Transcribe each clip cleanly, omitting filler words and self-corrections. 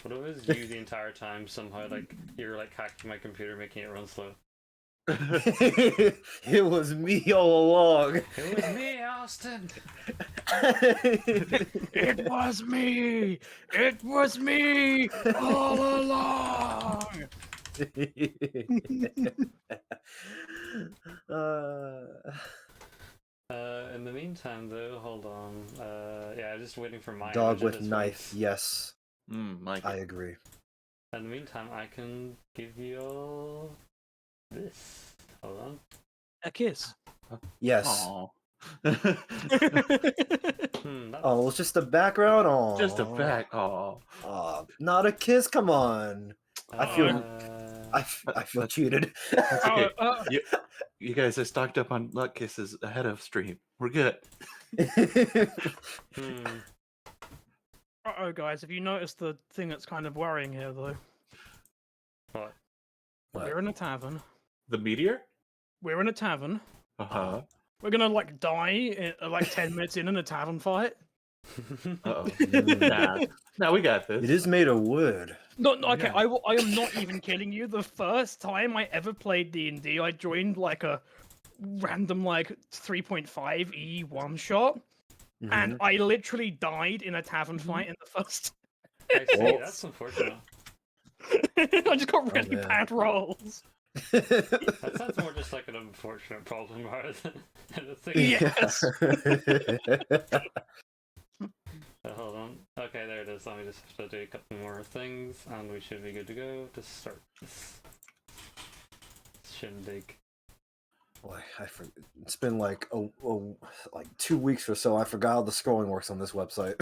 What if it was you the entire time somehow, like, you're like hacking my computer, making it run slow? It was me all along. It was me, Austin! It was me! It was me all along! In the meantime, though, hold on. Yeah, just waiting for my Dog image at with this knife, point. yes. Mike. I agree. In the meantime, I can give you all this. Hold on. A kiss. Yes. Aw. Oh, it's just the background? Oh. Just a back. Aw. Not a kiss, come on. I feel cheated. That's okay. You guys are stocked up on luck kisses ahead of stream. We're good. Uh-oh, guys, have you noticed the thing that's kind of worrying here, though? What? We're in a tavern. The meteor? We're in a tavern. Uh-huh. We're gonna, like, die like 10 minutes in a tavern fight. Uh-oh. Nah, we got this. It is made of wood. No, okay, I am not even kidding you. The first time I ever played D&D, I joined, like, a random, like, 3.5 E one-shot. And I literally died in a tavern fight in the first. I see, that's unfortunate. I just got really bad rolls. That sounds more just like an unfortunate problem rather than a thing. Yes. Hold on. Okay, there it is. Let me just have to do a couple more things, and we should be good to go to start this shindig. Boy, it's been like like 2 weeks or so. I forgot how the scrolling works on this website.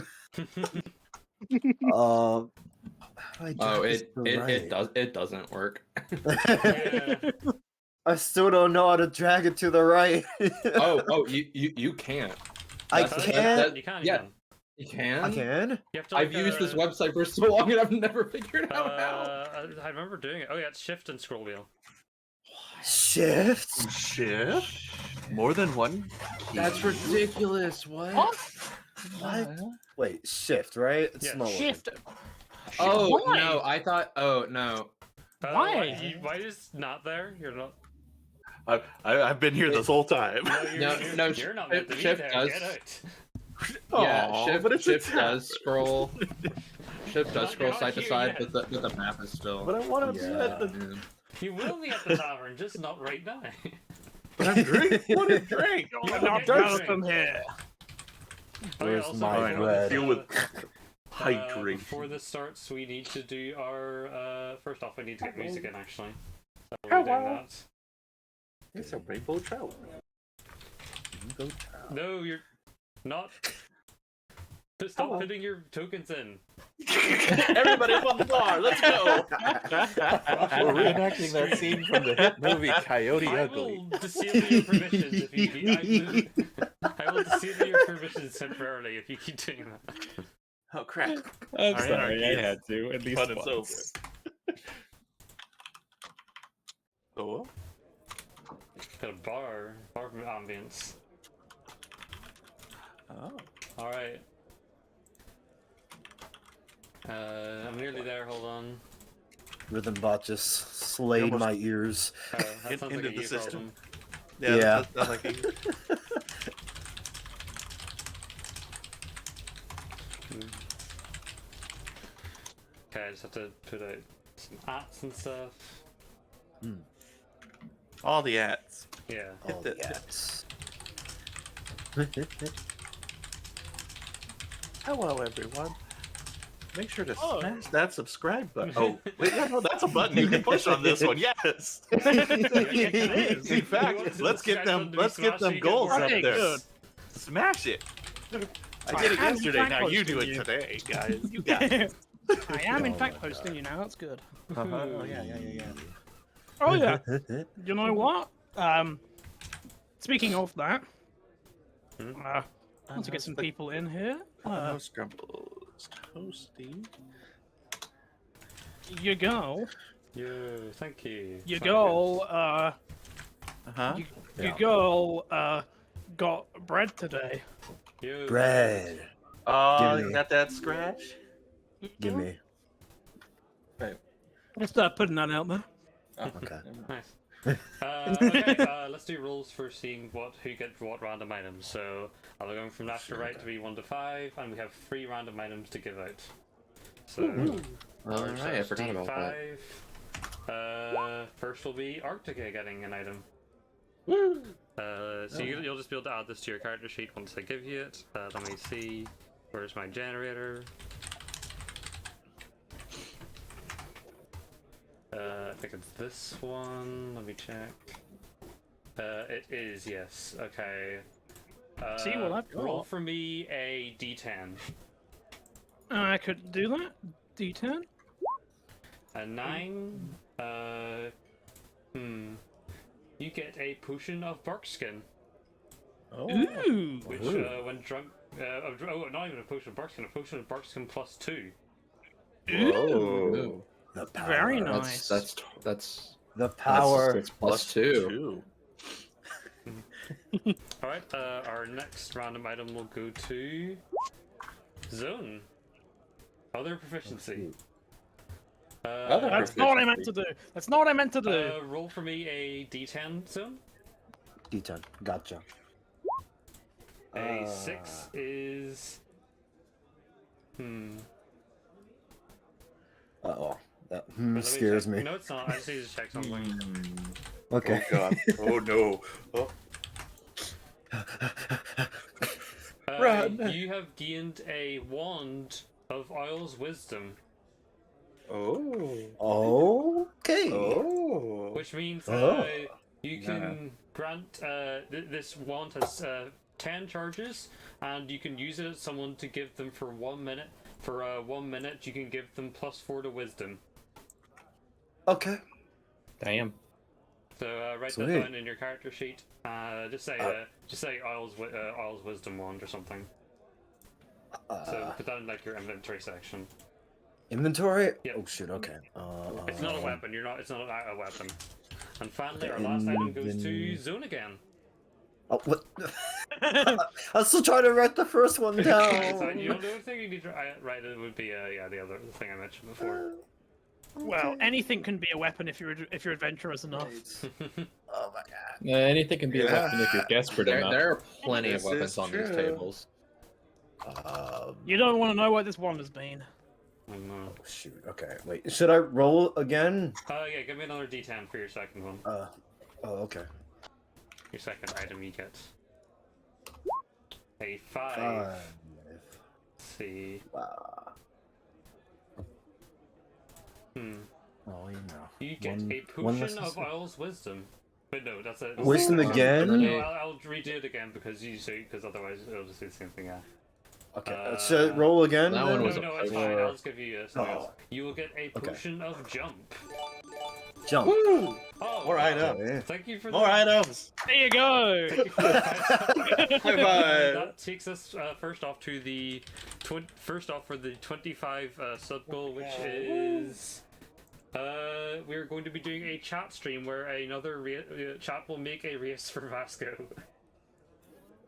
It doesn't work. Yeah. I still don't know how to drag it to the right. You can't. I That's- can't. You can. Yeah. You can. I can. You have to, I've used this website for so long and I've never figured out how. I remember doing it. Oh yeah, it's shift and scroll wheel. Shift. Shift? More than one? That's ridiculous. What? What? Wait, shift, right? It's Yeah, not Shift. Oh Why? no! I thought. Oh no. Why? Why is not there? You're not. I've been here this whole time. No, you're not meant to be shift there. does. Get out. Yeah, Aw, but it's shift a tab. does scroll. Shift does scroll Not side to here side, yet. but the map is still. But I want to be Yeah. at the... Yeah. You will be at the tavern, just not right now. But I'm drink. What a drink! You're Now not welcome here. Where's also, my you know, bread? Deal with before hydration. this starts, we need to do our. First off, we need to get music in, actually. So we'll be doing that. It's a rainbow trout. No, you're not. Stop putting your tokens in. Everybody up on the bar, let's go! We're reenacting that scene from the hit movie Coyote I Ugly. will disable your permissions if you keep. I will disable your permissions temporarily if you keep doing that. Oh crap. I'm Our sorry, anarchy I had to. At least fun is once. over. Oh, Got a bar ambience. oh. All right. I'm nearly there. Hold on. Rhythm bot just slayed Almost- my ears. That sounds like Into a the you system. problem. Yeah. That's like a... Okay, I just have to put out some apps and stuff. all the ads. Yeah. All Hit the it. ads. Hello, everyone. Make sure to Oh. smash that subscribe button. Oh, wait, no, that's a button you can push on this one. Yes. is. In fact, let's get them goals up Okay, there. good. Smash it. I did it am yesterday. thank Now you do posting it you. today, guys. You got it. I am, in Oh fact, my posting you now. That's good. Oh yeah. Oh, yeah. You know what? Speaking of that, want to get some people in here. No scrumbles. Toasty. Your girl, Yo, thank you. your Thank girl, Uh-huh. your girl, got bread today. you. Yo, Bread. Oh, Give you me. got that scratch? Give me. Just putting that out there. Oh, Okay. Nice. Okay, let's do rules for seeing who gets what random items. So I'll be going from left to right to be 1 to 5, and we have 3 random items to give out. So Alright, I forgot about that. D5. First will be Arctica getting an item. So you'll just be able to add this to your character sheet once I give you it. Let me see. Where's my generator? I think it's this one. Let me check. It is, yes. Okay. See what I've got. Roll for me a D10. I could do that. D10. A 9. You get a potion of bark skin, Ooh. which when drunk. Not even a potion of bark skin. A potion of bark skin plus 2. Whoa. The power. Very nice. That's The power. That's plus 2. All right. Our next random item will go to Zone. Other proficiency. That's not what I meant to do. That's not what I meant to do. Roll for me a D10, Zone. D10. Gotcha. A 6 is. Uh-oh. That Let me scares check. me. No, it's not. I just need to check something. Okay. Oh god. Oh no. Oh. Run. You have gained a wand of Isle's Wisdom, Oh. Okay. Oh. which means Oh. you can grant. This wand has 10 charges, and you can use it as someone to give them for 1 minute. For 1 minute, you can give them +4 to Wisdom. Okay. Damn. So write Sweet. that down in your character sheet. Just say Isle's Wisdom wand or something. So put that in like your inventory section. Inventory? Yep. Oh shoot, okay. It's not a weapon. It's not a weapon. And finally, our last item goes to Zone again. Oh, what? I was still trying to write the first one down. So you know, the only thing you need to write it would be the other thing I mentioned before. Well, anything can be a weapon if you're adventurous enough. Oh my god. Anything can be a weapon if you're desperate enough. There are plenty of This weapons is on these true. tables. You don't want to know what this wand has been. Oh no. Shoot. Okay. Wait. Should I roll again? Yeah, give me another D10 for your second one. Oh, okay. Your second item you get. A 5. 5. Let's see. Wow. Oh, you know. You get One- a one potion less of Isle's Wisdom. But no, that's a Wisdom again? No, I'll redo it again because otherwise it'll just do the same thing. Yeah. Okay. Should I roll again? that one then? was No, a it's fine. I'll just give you something else. Oh. You will get a potion of jump. Jump. Woo! Oh, More items. Okay. thank you for More items. There you go. Thank you for the High five. That takes us first off to the for the 25 sub goal, which is we're going to be doing a chat stream where another chat will make a race for Vasco.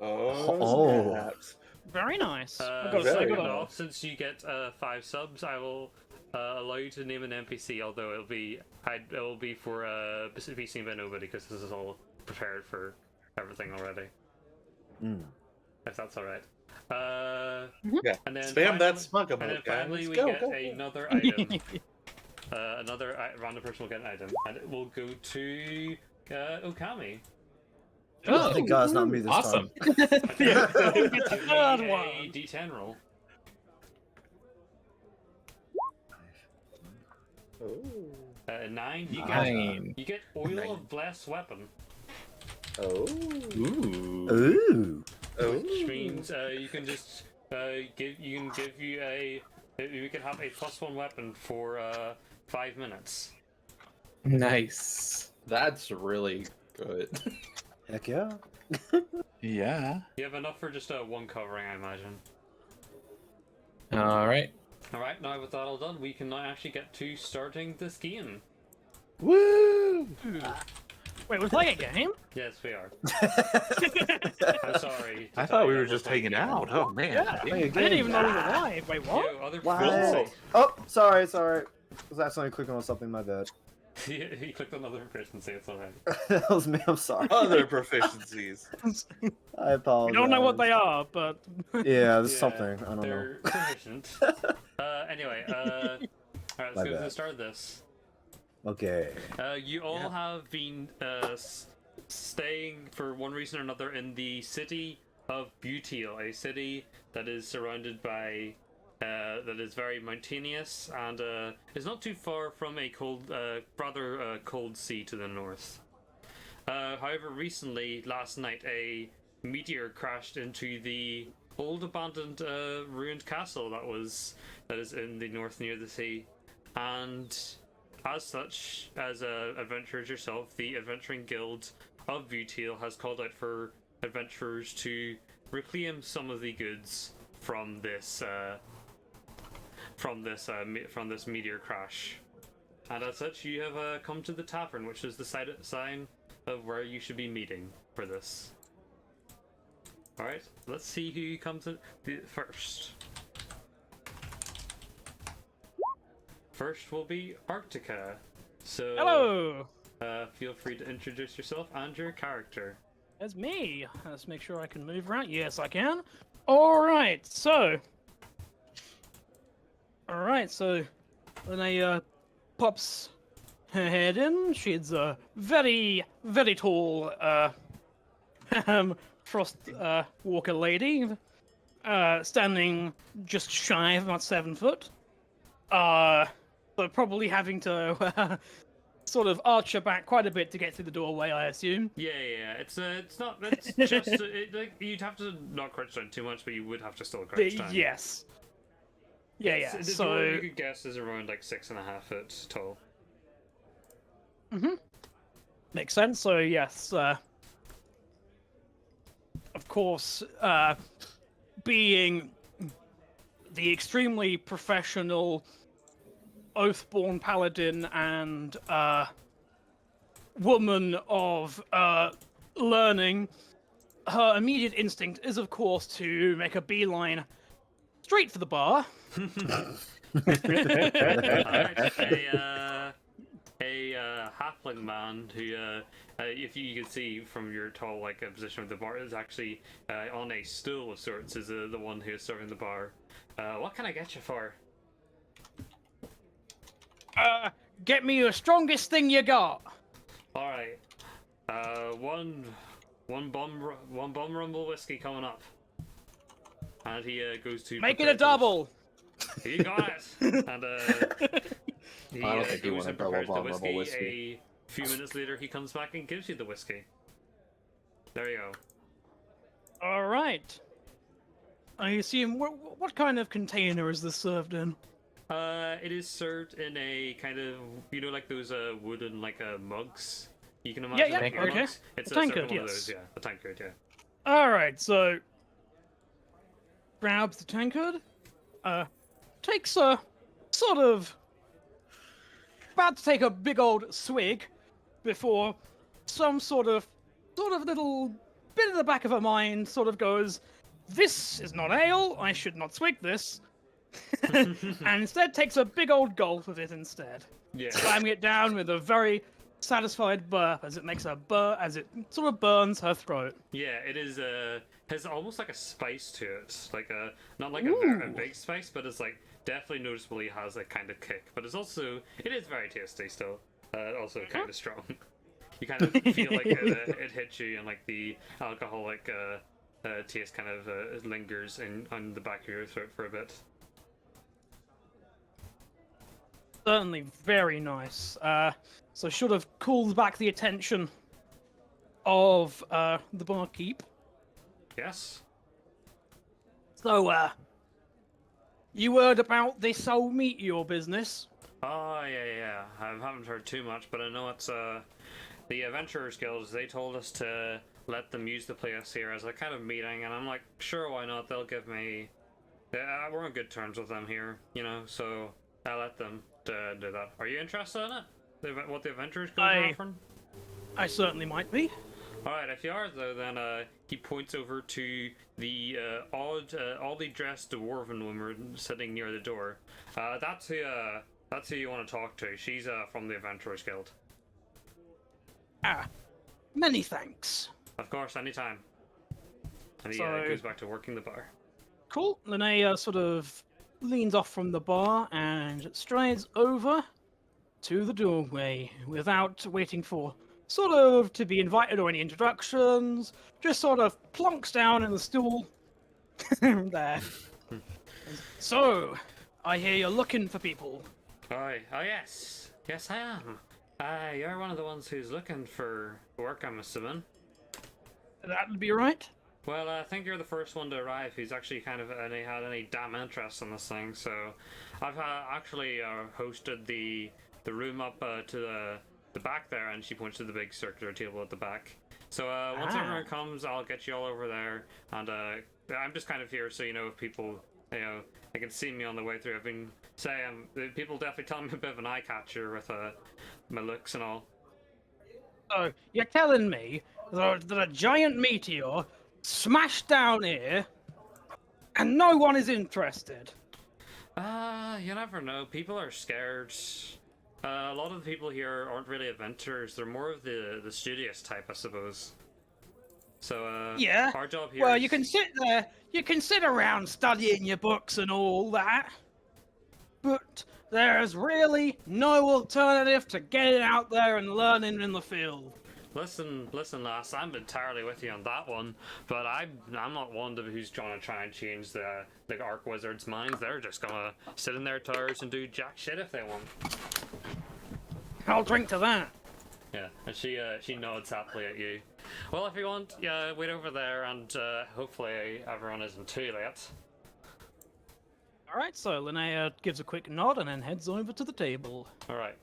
Oh. Oh. Very nice. I've So got to say, second good off, since you get 5 subs, I will allow you to name an NPC. Although it will be for be seen by nobody because this is all prepared for everything already. If that's all right. Yeah. And then Spam that smug And then emote, guys. finally, we Go, get go, go. another item. Another random person will get an item, and it will go to Okami. Oh, thank God it's not me this Awesome. time. Yeah. Give It's the me third a one. D10 roll. Oh. 9. You get oil of blessed weapon, Oh. Ooh. Ooh. which means you can just you can have a +1 weapon for 5 minutes. Nice. That's really good. Heck yeah. Yeah. You have enough for just one covering, I imagine. All right. Alright, now with that all done, we can now actually get to starting this game. Woo! Wait, we're playing a game? Yes, we are. I'm sorry. to I tell thought we you were that just we're playing hanging a game. out. Oh man. I didn't even know we were live. Wait, what? Yo, other Wow. proficiency. Oh, sorry. Was accidentally clicking on something, my bad. He clicked on another person, say it's alright. That was me, I'm sorry. Other proficiencies. I apologize. We don't know what they are, but Yeah, there's Yeah, something. I don't know. They're proficient. Anyway, alright, let's My go to the bad. start of this. Okay. You all have been staying for one reason or another in the city of Beautail, a city that is surrounded by that is very mountainous and is not too far from a rather cold sea to the north. However, recently, last night, a meteor crashed into the old abandoned ruined castle that is in the north near the sea, and as such, as adventurers yourself, the Adventuring Guild of Beautail has called out for adventurers to reclaim some of the goods from this meteor crash. And as such, you have come to the tavern, which is the sign of where you should be meeting for this. Alright, let's see who comes to the first. First will be Arctica. So, hello. Feel free to introduce yourself and your character. That's me. Let's make sure I can move around. Yes, I can. Alright, so Linnea pops her head in. She's a very, very tall frost walker lady, standing just shy of about 7 foot. But probably having to sort of arch her back quite a bit to get through the doorway, I assume. Yeah. It's not. It's just like you'd have to not crouch down too much, but you would have to still crouch down. Yes. Yeah. The So door you could guess is around like 6.5 foot tall. makes sense. So yes, of course, being the extremely professional Oathborn paladin and woman of learning, her immediate instinct is, of course, to make a beeline straight for the bar. A halfling man who, if you can see from your tall position of the bar, is actually on a stool of sorts. Is the one who is serving the bar. What can I get you for? Get me your strongest thing you got. All right. One bomb rumble whiskey coming up, and he goes to Make it prepare a double. You got it. And he I don't think you goes want and a double prepares the bomb rumble whiskey. whiskey. A few minutes later, he comes back and gives you the whiskey. There you go. All right. I assume what kind of container is this served in? It is served in a kind of, like those wooden mugs. You can imagine. Yeah, like okay. mugs. It's A served in tankard, one of yes. those, yeah. A tankard, yeah. All right, so grabs the tankard, takes a sort of about to take a big old swig before some sort of little bit in the back of her mind sort of goes, "This is not ale. I should not swig this," and instead takes a big old gulp of it instead, Yeah. slamming it down with a very satisfied burp as it makes a as it sort of burns her throat. Yeah, it is has almost like a spice to it, not like a big spice, but it's definitely noticeably has a kind of kick. But it is very tasty still. Also kind of strong. You kind of feel like it hits you, and the alcoholic taste kind of lingers on the back of your throat for a bit. Certainly very nice. So should have called back the attention of the barkeep. Yes. So, you heard about this whole Meteor business? Oh yeah. I haven't heard too much, but I know it's the Adventurers Guild. They told us to let them use the place here as a kind of meeting, and I'm like, sure, why not? They'll give me. We're on good terms with them here, so I'll let them do that. Are you interested in it? What the Adventurers Guild are offering? I certainly might be. Alright, if you are though, then he points over to the oddly dressed dwarven woman sitting near the door. That's who That's who you want to talk to. She's from the Adventurers Guild. Ah, many thanks. Of course, anytime. And he So- goes back to working the bar. Cool. Linnea sort of leans off from the bar and strides over to the doorway without waiting for sort of to be invited or any introductions. Just sort of plonks down in the stool there. So, I hear you're looking for people. Oh yes. Yes, I am. You're one of the ones who's looking for work, I'm assuming. That'd be right. Well, I think you're the first one to arrive who's actually kind of had any damn interest in this thing. So, I've actually hosted the room up to the back there, and she points to the big circular table at the back. So once everyone comes, I'll get you all over there, and I'm just kind of here so if people they can see me on the way through. I've been saying people definitely tell me a bit of an eye catcher with my looks and all. So, you're telling me that a giant meteor smashed down here and no one is interested? You never know. People are scared. A lot of the people here aren't really adventurers. They're more of the studious type, I suppose. So, Yeah. our job here Well, is... you can sit there, you can sit around studying your books and all that, but there's really no alternative to getting out there and learning in the field. Listen, lass, I'm entirely with you on that one, but I'm not one who's trying to change the Arc Wizards' minds. They're just gonna sit in their towers and do jack shit if they want. I'll drink to that. Yeah, and she nods happily at you. Well, if you want, wait over there, and hopefully everyone isn't too late. Alright, so Linnea gives a quick nod and then heads over to the table. All right.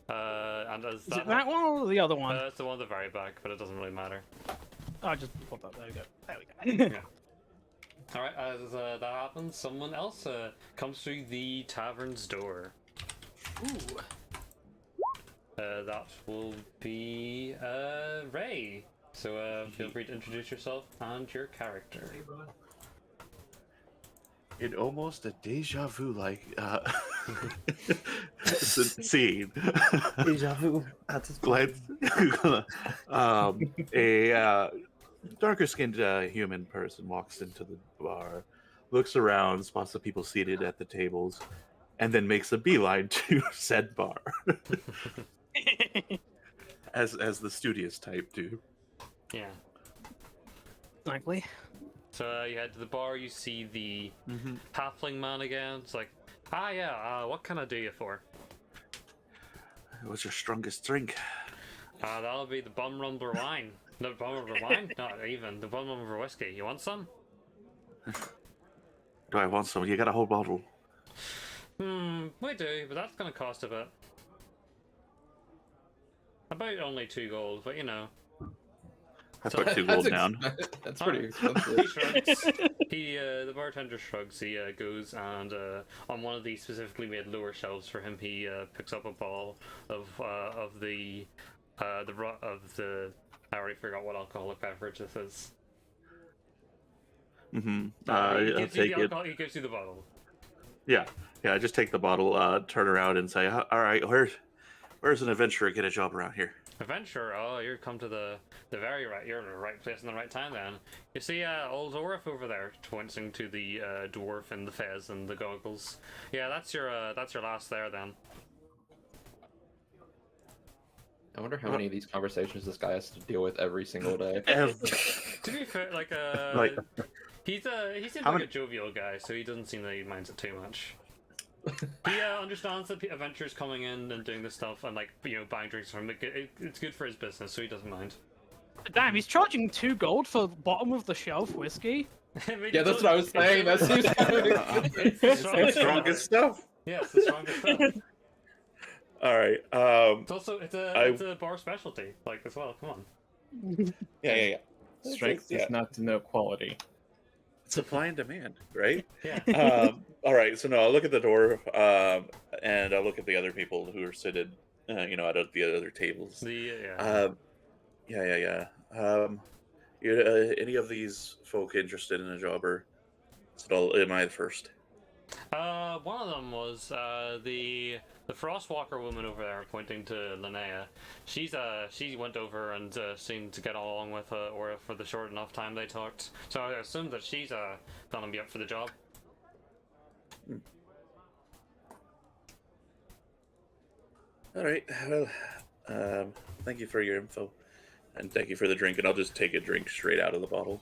And as Is it that one or the other one? It's the one at the very back, but it doesn't really matter. Oh, just pop up. There we go. There we go. Yeah. All right. As that happens, someone else comes through the tavern's door. Ooh. That will be Ray. So feel free to introduce yourself and your character. It almost a deja vu like scene. Deja vu. That's his Glad a darker skinned human person walks into the bar, looks around, spots the people seated at the tables, and then makes a beeline to said bar. as the studious type do. Yeah. Exactly. So you head to the bar. You see the halfling man again. It's like, what can I do you for? What's your strongest drink? That'll be the bum rumbler wine. No, bum rumbler wine? Not even. The bum rumbler whiskey. You want some? Do I want some? You got a whole bottle. We do, but that's gonna cost a bit. About only 2 gold, but I put 2 gold down. That's pretty He expensive. shrugs. The bartender shrugs. He goes and on one of the specifically made lower shelves for him, he picks up a bottle of the I already forgot what alcoholic beverage this is. I'll take it. He gives you the bottle. Yeah. I just take the bottle, turn around, and say, "All right, where's an adventurer get a job around here?" Adventure? Oh, you're come to the very right. You're in the right place in the right time. Then you see old dwarf over there, pointing to the dwarf in the fez and the goggles. Yeah, that's your last there. Then I wonder how many of these conversations this guy has to deal with every single day. to be fair, he seems How like many- a jovial guy, so he doesn't seem that he minds it too much. He understands that adventurers coming in and doing this stuff and buying drinks from him. It's good for his business, so he doesn't mind. Damn, he's charging 2 gold for bottom of the shelf whiskey. Yeah, that's what I was saying. That seems kind of It's It's strongest stuff. Yeah, it's the strongest stuff. All right. It's also it's a bar specialty, as well. Come on. Yeah. Strength Yeah. is not to know quality. Supply and demand, right? Yeah. All right. So no, I'll look at the door, and I'll look at the other people who are seated, at the other tables. Yeah. Any of these folk interested in a job, or am I the first? One of them was the Frostwalker woman over there, pointing to Linnea. She went over and seemed to get along with Aura for the short enough time they talked. So I assume that she's gonna be up for the job. All right. Well, thank you for your info, and thank you for the drink. And I'll just take a drink straight out of the bottle.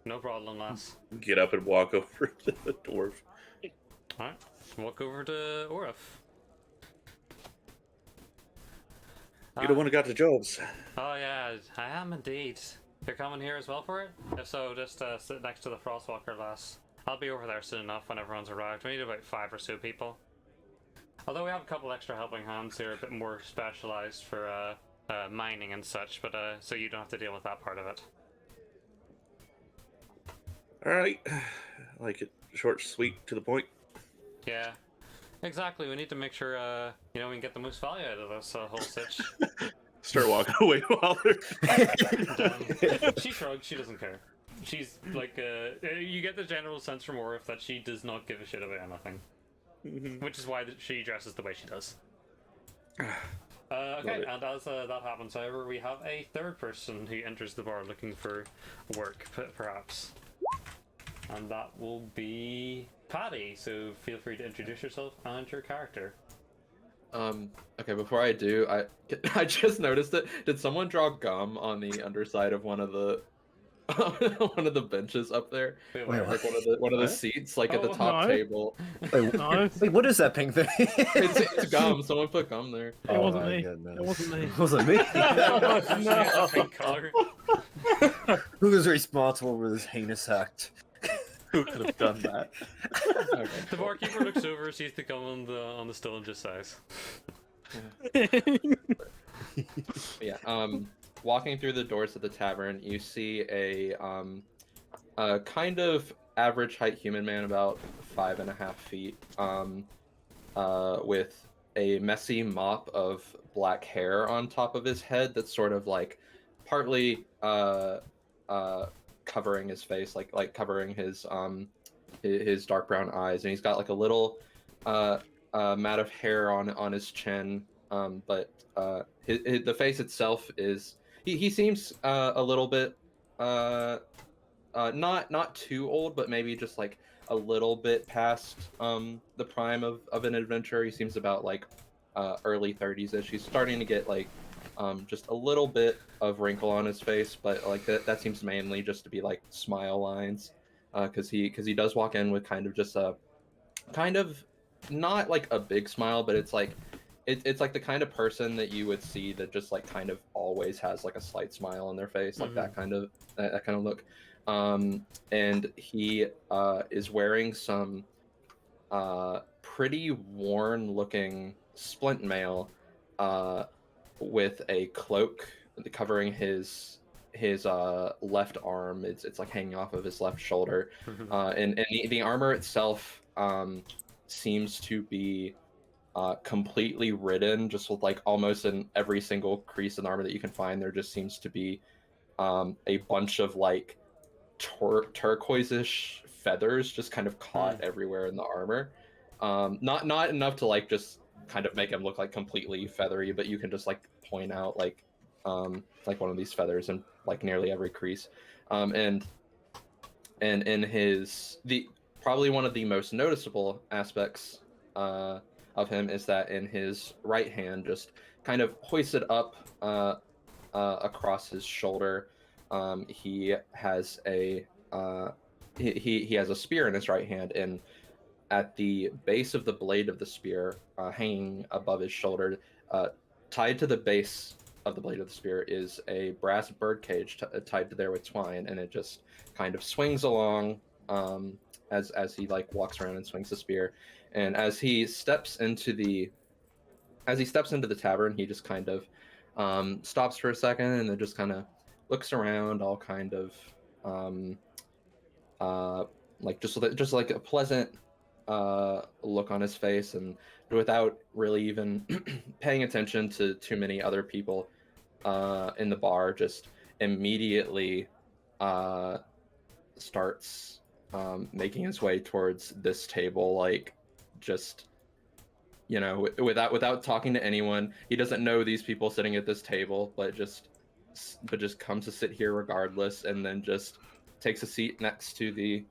No problem, lass. Get up and walk over to the dwarf. Alright, walk over to Orif. You're the one who got the jobs. Oh yeah, I am indeed. You're coming here as well for it? If so, just sit next to the Frostwalker, lass. I'll be over there soon enough when everyone's arrived. We need about 5 or so people. Although we have a couple extra helping hands here, a bit more specialized for mining and such, but so you don't have to deal with that part of it. All right. Like it short, sweet, to the point. Yeah, exactly. We need to make sure we can get the most value out of this whole sitch. Start walking away while they're... She shrugs. She doesn't care. She's like, you get the general sense from Orif that she does not give a shit about anything, which is why she dresses the way she does. Okay, and as that happens, however, we have a third person who enters the bar looking for work, perhaps. And that will be Patty, so feel free to introduce yourself and your character. Okay, before I do, I just noticed it. Did someone draw gum on the underside of one of the one of the benches up there? Wait, Wait, Like one of the seats, like at the Oh, top no. table. Wait, No. wait, what is that pink thing? It's gum. Someone put gum there. It wasn't my me. goodness. It wasn't me. It wasn't me. No. Pink color. Who is responsible for this heinous act? Who could have done that? Okay. The barkeeper looks over, sees the gum on the stool, and just sighs. Yeah. Walking through the doors of the tavern, you see a kind of average height human man, about 5.5 feet, with a messy mop of black hair on top of his head that's sort of like partly covering his face, like covering his dark brown eyes, and he's got like a little mat of hair on his chin, but the face itself is he seems a little bit not too old, but maybe just like a little bit past the prime of an adventurer. He seems about like early 30s-ish. He's starting to get like just a little bit of wrinkle on his face, but like that seems mainly just to be like smile lines, because he does walk in with kind of just a kind of not like a big smile, but it's like it's like the kind of person that you would see that just like kind of always has like a slight smile on their face, like that kind of look. And he is wearing some pretty worn looking splint mail with a cloak covering his left arm. It's like hanging off of his left shoulder, and the armor itself seems to be completely ridden, just with like almost in every single crease in armor that you can find. There just seems to be a bunch of like turquoise-ish feathers just kind of caught everywhere in the armor. Not enough to like just kind of make him look like completely feathery, but you can just like point out like one of these feathers in like nearly every crease. And in his probably one of the most noticeable aspects of him is that in his right hand, just kind of hoisted up across his shoulder, he has a he has a spear in his right hand, and at the base of the blade of the spear, hanging above his shoulder, tied to the base of the blade of the spear, is a brass birdcage tied to there with twine, and it just kind of swings along as he like walks around and swings the spear. And as he steps into the tavern, he just kind of stops for a second and then just kind of looks around, all kind of like just like a pleasant look on his face, and without really even paying attention to too many other people in the bar, just immediately starts making his way towards this table, like just without talking to anyone. He doesn't know these people sitting at this table, but just comes to sit here regardless, and then just takes a seat next to the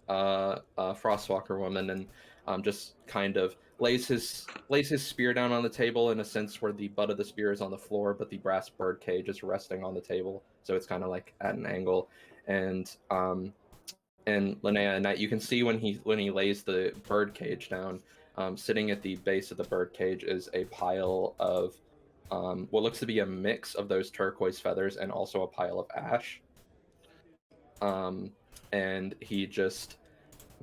Frostwalker woman, and just kind of lays his spear down on the table in a sense where the butt of the spear is on the floor, but the brass bird cage is resting on the table, so it's kind of like at an angle. And Linnea and Knight, you can see when he lays the bird cage down, sitting at the base of the bird cage is a pile of what looks to be a mix of those turquoise feathers and also a pile of ash. And he just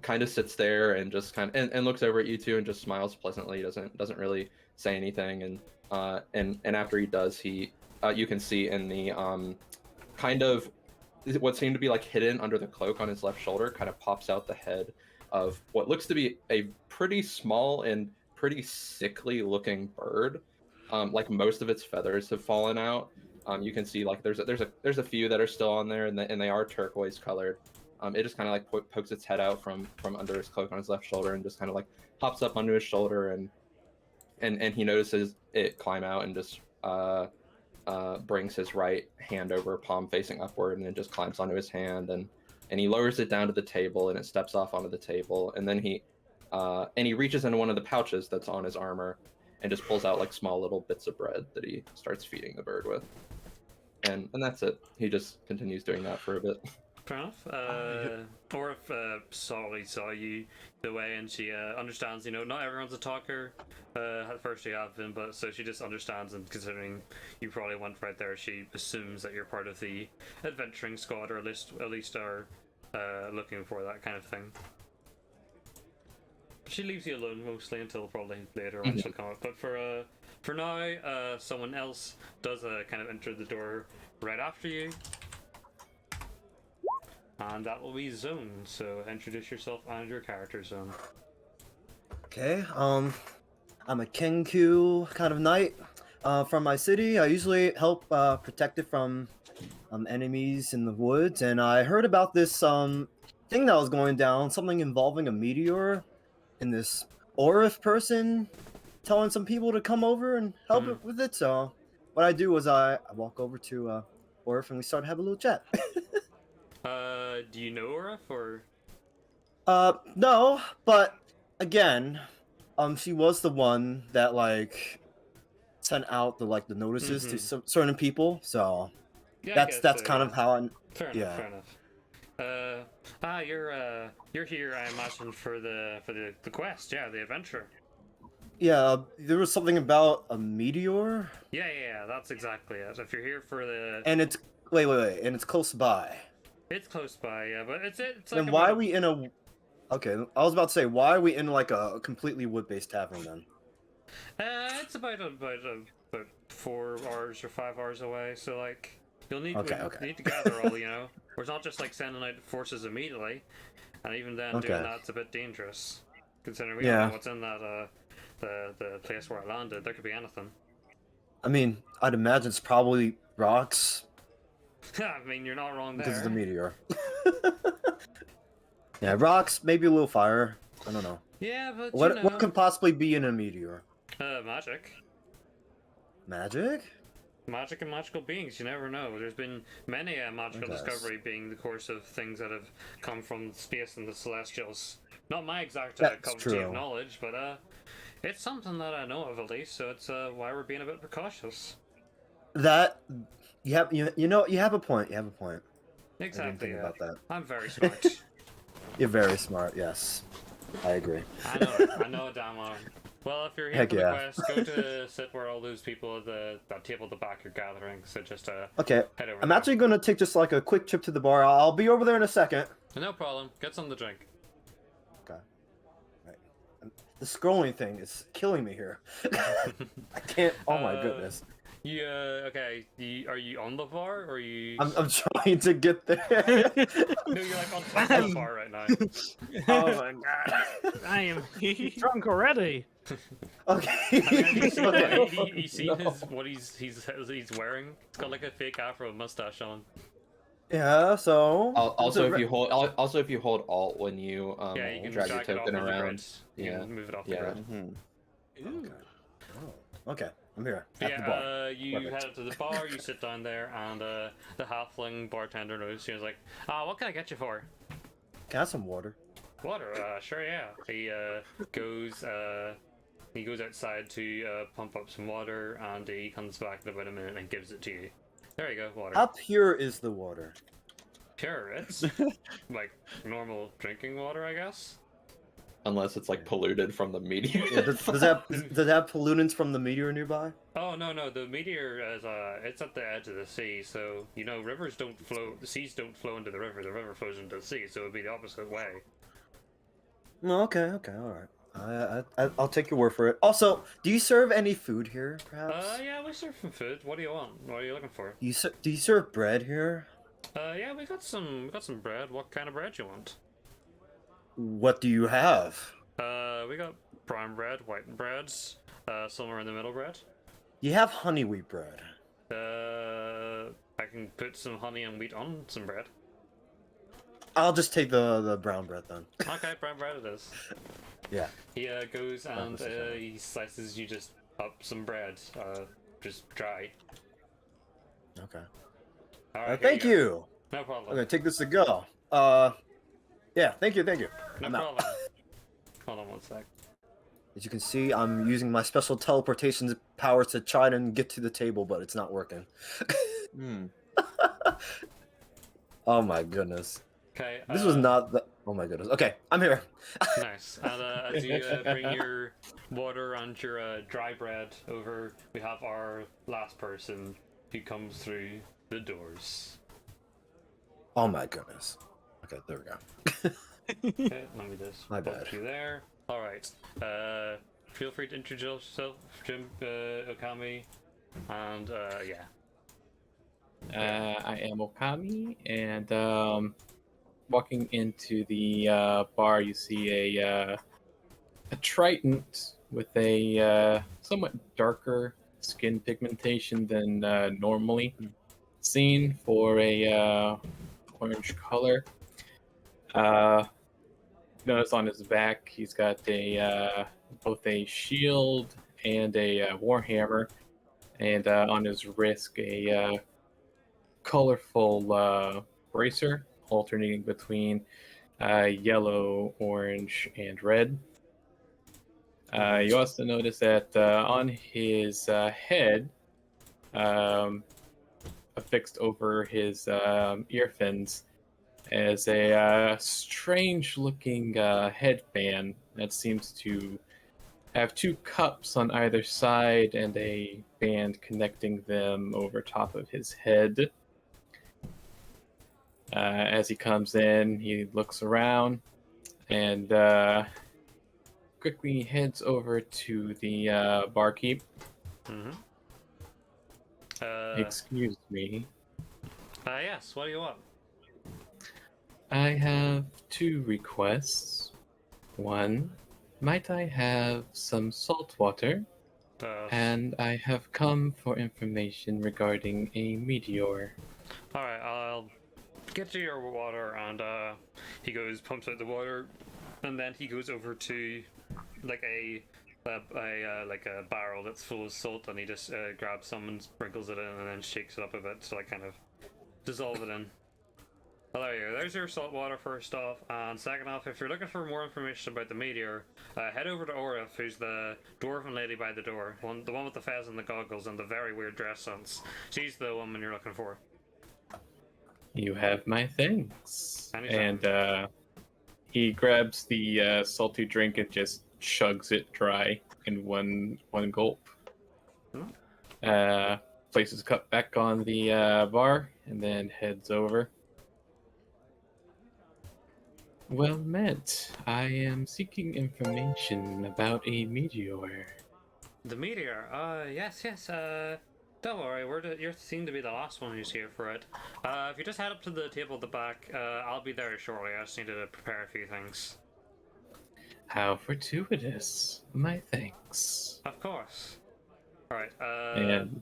kind of sits there and just and looks over at you two and just smiles pleasantly. Doesn't really say anything. And after he does, he you can see in the kind of what seemed to be like hidden under the cloak on his left shoulder kind of pops out the head of what looks to be a pretty small and pretty sickly looking bird. Like most of its feathers have fallen out. You can see like there's a few that are still on there, and they are turquoise colored. It just kind of like pokes its head out from under his cloak on his left shoulder and just kind of like hops up onto his shoulder, and he notices it climb out and just brings his right hand over, palm facing upward, and then just climbs onto his hand, and he lowers it down to the table, and it steps off onto the table, and then he reaches into one of the pouches that's on his armor and just pulls out like small little bits of bread that he starts feeding the bird with, and that's it. He just continues doing that for a bit. Fair enough. Or if Solly saw you the way and she understands, not everyone's a talker. At first she have been, but so she just understands, and considering you probably went right there, she assumes that you're part of the adventuring squad, or at least are looking for that kind of thing. She leaves you alone mostly until probably later when she'll come up. But for now, someone else does kind of enter the door right after you. And that will be Zone, so introduce yourself and your character, Zone. Okay, I'm a Kenku kind of knight from my city. I usually help protect it from enemies in the woods, and I heard about this thing that was going down, something involving a meteor, and this Orif person telling some people to come over and help it with it. So what I do was I walk over to Orif and we start to have a little chat. Do you know Orif, or? No, but again, she was the one that like sent out the notices to certain people. So Yeah, that's kind of how I. Fair enough. You're here, I imagine, for the quest, the adventure. Yeah, there was something about a meteor. Yeah, that's exactly it. If you're here for the, And it's wait, and it's close by. it's close by, yeah, but it's like. Then why are we in a? Okay, I was about to say, why are we in like a completely wood-based tavern then? It's about 4 hours or 5 hours away, so like you'll need need to gather all, It's not just like sending out forces immediately, and even then doing that's a bit dangerous, considering we don't know what's in that the place where I landed. There could be anything. I mean, I'd imagine it's probably rocks. I mean, you're not wrong there. Because of the meteor. Yeah, rocks, maybe a little fire. I don't know. Yeah, but what could possibly be in a meteor? Magic. Magic? Magic and magical beings, you never know. There's been many a magical discovery being the course of things that have come from space and the Celestials. Not my exact cup of tea of knowledge, but it's something that I know of at least, so it's why we're being a bit precautious. That you have a point. You have a point. Exactly. I didn't think about that. I'm very smart. You're very smart. Yes, I agree. I know it damn well. Well, if you're here for the quest, go to sit where all those people at that table at the back are gathering. So just okay. Head over I'm there. actually gonna take just like a quick trip to the bar. I'll be over there in a second. No problem. Get something to drink. Okay. Right. The scrolling thing is killing me here. I can't. Oh my goodness. Okay. Are you on the bar, or are you? I'm trying to get there. No, you're like on top of the bar right now. Oh my god. I am drunk already. Okay. Have you seen what he's wearing? It's got like a fake afro mustache on. Yeah, so. Also, if you hold Alt when you Yeah, you can drag your drag it off token of the grid. around. You Yeah. can move it off the Yeah. grid. Mm-hmm. Okay, I'm here. But At the bar. yeah, you Perfect. head up to the bar, you sit down there, and the halfling bartender knows. He was like, what can I get you for? Can I have some water? Water, sure, yeah. He goes outside to pump up some water, and he comes back in about a minute and gives it to you. There you go, water. How pure is the water? Pure, it's like normal drinking water, I guess. Unless it's like polluted from the meteor. Yeah, does it have pollutants from the meteor nearby? Oh no, the meteor is it's at the edge of the sea, so you know rivers don't flow, the seas don't flow into the river flows into the sea, so it would be the opposite way. No, okay, all right. I'll take your word for it. Also, do you serve any food here, perhaps? Yeah, we serve some food. What do you want? What are you looking for? Do you serve bread here? Yeah, we got some bread. What kind of bread you want? What do you have? We got brown bread, white breads, somewhere in the middle bread. You have honey wheat bread. I can put some honey and wheat on some bread. I'll just take the brown bread then. Okay, brown bread it is. Yeah. He goes and This is fine. he slices you just up some bread, just dry. Okay. All right, here Thank go. you. No I'm problem. gonna take this to go. Yeah. Thank you. No I'm out. problem. Hold on one sec. As you can see, I'm using my special teleportation powers to try and get to the table, but it's not working. Mm. Oh my goodness. Okay. This was not the. Oh my goodness. Okay, I'm here. Nice. And as you bring your water and your dry bread over, we have our last person who comes through the doors. Oh my goodness. Okay, there we go. Okay, let me just My put bad. you there. All right. Feel free to introduce yourself, Jim Okami, and yeah. I am Okami, and walking into the bar, you see a trident with a somewhat darker skin pigmentation than normally seen for a orange color. Notice on his back, he's got a both a shield and a warhammer, and on his wrist a colorful bracer alternating between yellow, orange, and red. You also notice that on his head, affixed over his ear fins, is a strange-looking headband that seems to have two cups on either side and a band connecting them over top of his head. As he comes in, he looks around and quickly heads over to the barkeep. Mm-hmm. Excuse me. Yes. What do you want? I have two requests. One, might I have some salt water? And I have come for information regarding a meteor. All right. I'll get you your water, and he goes pumps out the water, and then he goes over to like a barrel that's full of salt, and he just grabs some and sprinkles it in, and then shakes it up a bit to like kind of dissolve it in. Well, there you go. There's your salt water first off, and second off, if you're looking for more information about the meteor, head over to Orif, who's the dwarven lady by the door, the one with the fez and the goggles and the very weird dress sense. She's the woman you're looking for. You have my thanks. Anytime. And he grabs the salty drink and just chugs it dry in one gulp. Places the cup back on the bar and then heads over. Well met. I am seeking information about a meteor. The meteor? Yes. Don't worry, you seem to be the last one who's here for it. If you just head up to the table at the back, I'll be there shortly. I just need to prepare a few things. How fortuitous. My thanks. Of course. Alright, And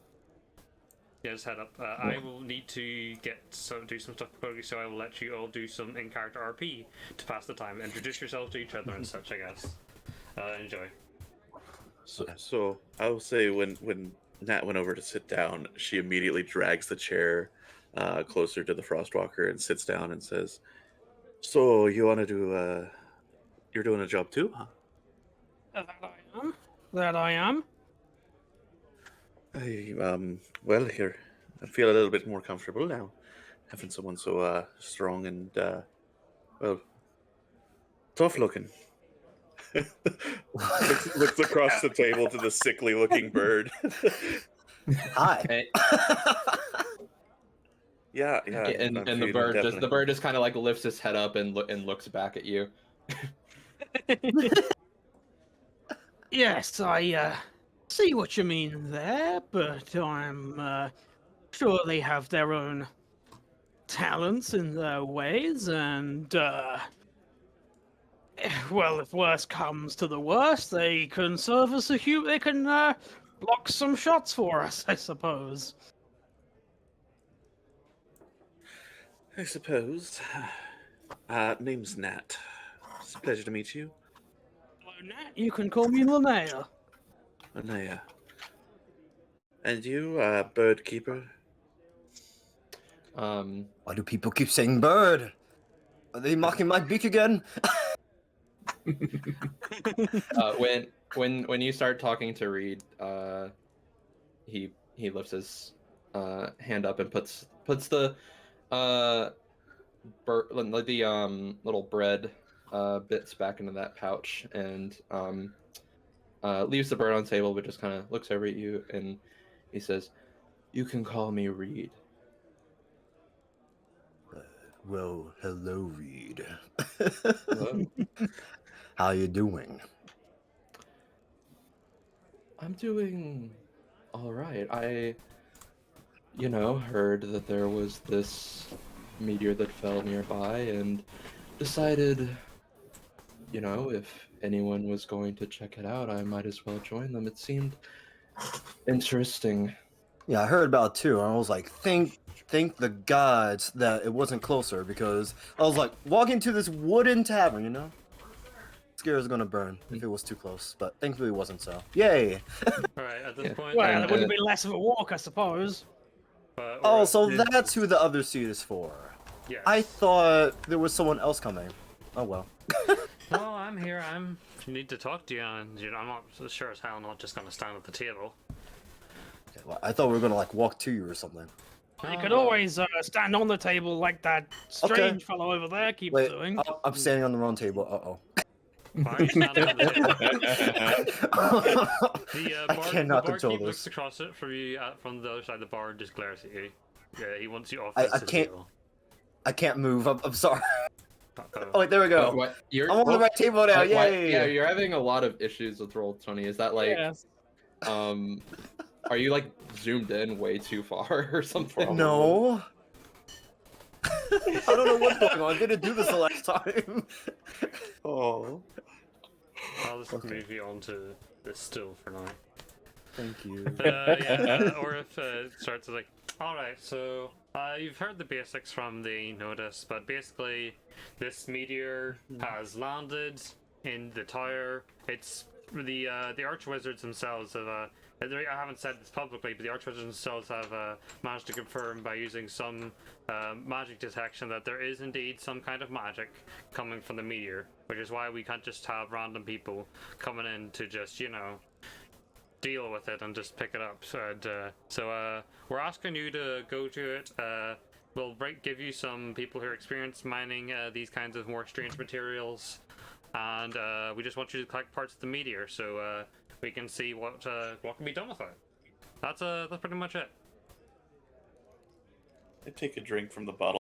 Yeah, just head up. I will need to do some stuff quickly, so I will let you all do some in-character RP to pass the time. Introduce yourselves to each other and such, I guess. Enjoy. So I will say when Nat went over to sit down, she immediately drags the chair closer to the Frostwalker and sits down and says, "So you want to do? You're doing a job too, huh?" That I am. That I am. Well, here I feel a little bit more comfortable now, having someone so strong and well, tough looking. looks across the table to the sickly looking bird. Hi. And, yeah, and, I'm and the feeling bird definitely. just kind of like lifts his head up and looks back at you. Yes, I see what you mean there, but I'm sure they have their own talents in their ways, and well, if worst comes to the worst, they can serve as they can block some shots for us, I suppose. I suppose. Name's Nat. It's a pleasure to meet you. Hello, Nat. You can call me Linnea. Anaya. And you, bird keeper? Why do people keep saying bird? Are they mocking my beak again? When you start talking to Reed, he lifts his hand up and puts the little bread bits back into that pouch and leaves the bird on the table, but just kind of looks over at you and he says, "You can call me Reed." Well, hello, Reed. Hello. How you doing? I'm doing all right. Heard that there was this meteor that fell nearby and decided, if anyone was going to check it out, I might as well join them. It seemed interesting. Yeah, I heard about it too, and I was like, thank the gods that it wasn't closer, because I was like walking to this wooden tavern, you know? Scared it was gonna burn if it was too close, but thankfully it wasn't so. Yay! Alright, at this Yeah. point, Well, And it wouldn't be less of a walk, I suppose. Oh, so is- that's who the other seat is for. Yes. I thought there was someone else coming. Oh well. No, I'm here. I need to talk to you, and I'm not so sure as hell not just gonna stand at the table. Okay, well, I thought we were gonna like walk to you or something. You could always stand on the table like that strange fellow over there keeps Wait, doing. I'm standing on the wrong table. Uh Why are you standing on the table? oh. The I cannot the control barkeep looks this. across it from you from the other side of the bar and just glares at you. Yeah, he wants you off I his can't- table. I can't move. I'm sorry. Uh-oh. Oh wait, there we go. What you're I'm on the right table now. Yay! yeah, you're having a lot of issues with Roll20. Is that like Yes. are you like zoomed in way too far or something? No. I don't know what's going on. I didn't do this the last time. Oh. I'll just move you on to this still for now. Thank you. Or if it starts like, alright, so you've heard the basics from the notice, but basically this meteor has landed in the tower. It's the Archwizards themselves have I haven't said this publicly, but the Archwizards themselves have managed to confirm by using some magic detection that there is indeed some kind of magic coming from the meteor, which is why we can't just have random people coming in to just, deal with it and just pick it up. So we're asking you to go to it. We'll give you some people who are experienced mining these kinds of more strange materials, and we just want you to collect parts of the meteor so we can see what can be done with it. That's pretty much it. I take a drink from the bottle.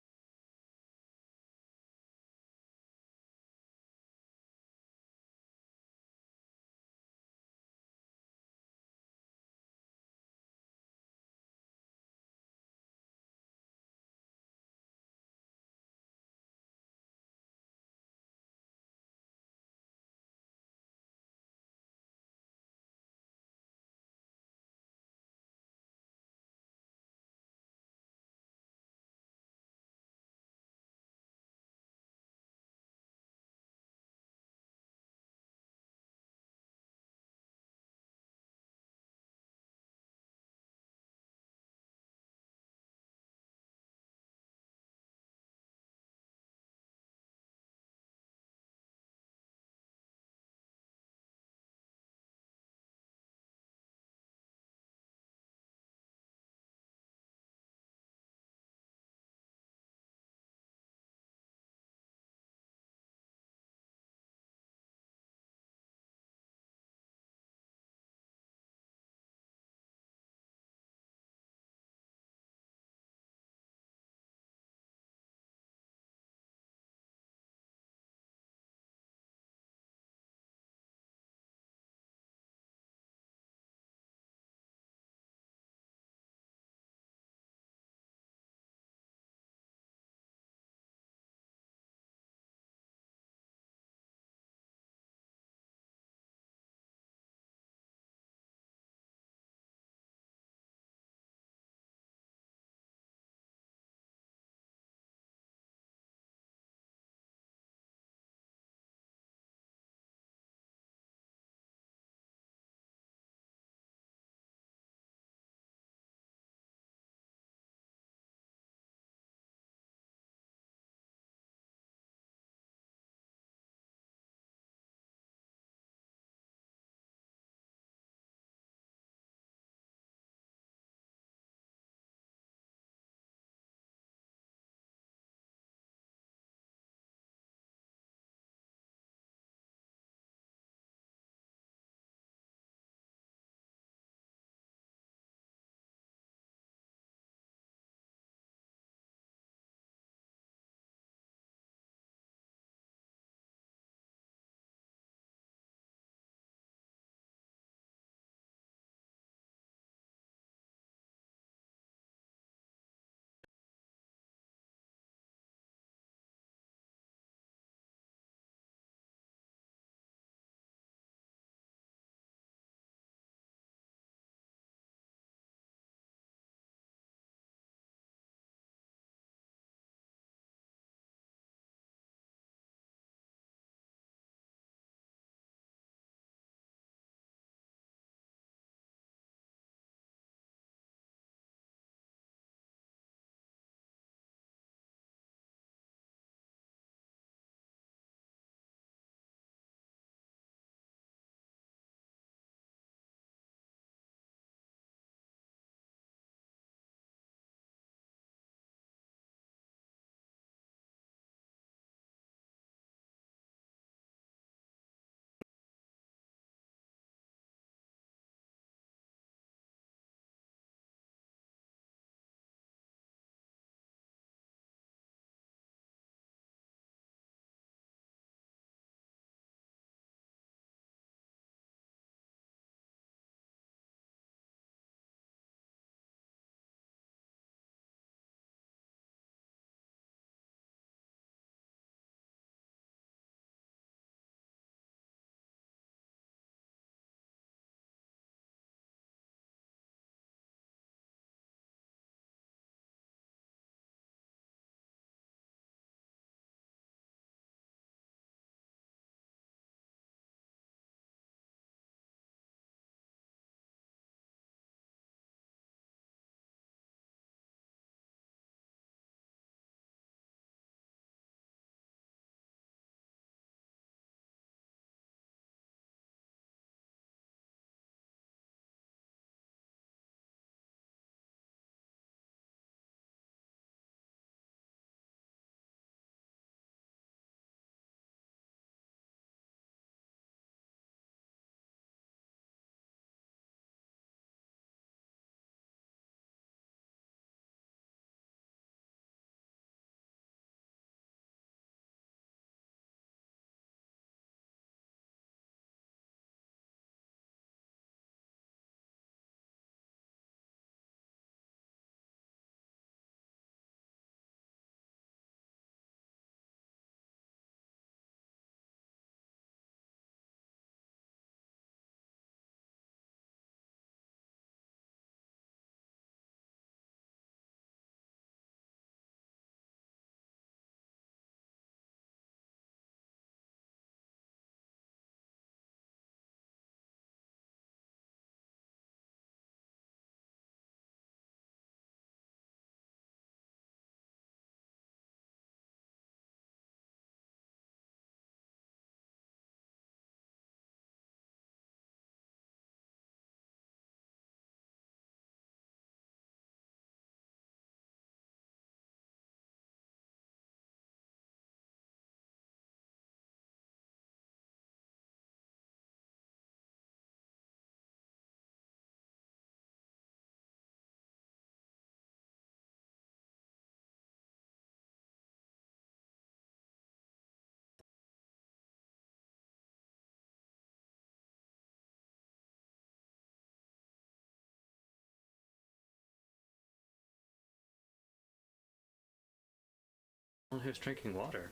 One who's drinking water.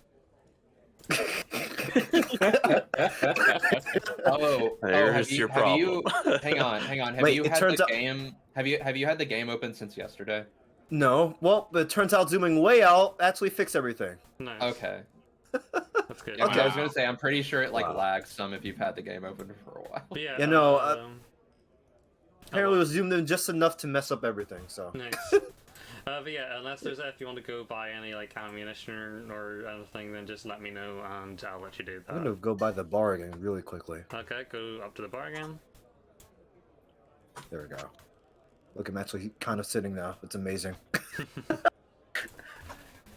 There's your problem. Hang on. Have Wait, you it had turns the out- game? Have you had the game open since yesterday? No. Well, it turns out zooming way out actually fixed everything. Nice. Okay. That's good. Yeah, Okay. I was gonna say I'm pretty sure it like Wow. lags some if you've had the game open for a while. But yeah. Yeah, no, Apparently, it well. was zoomed in just enough to mess up everything. So. Nice. But yeah, unless there's if you want to go buy any like ammunition or anything, then just let me know and I'll let you do that. I'm gonna go by the bar again really quickly. Okay, go up to the bar again. There we go. Look, I'm actually kind of sitting now. It's amazing.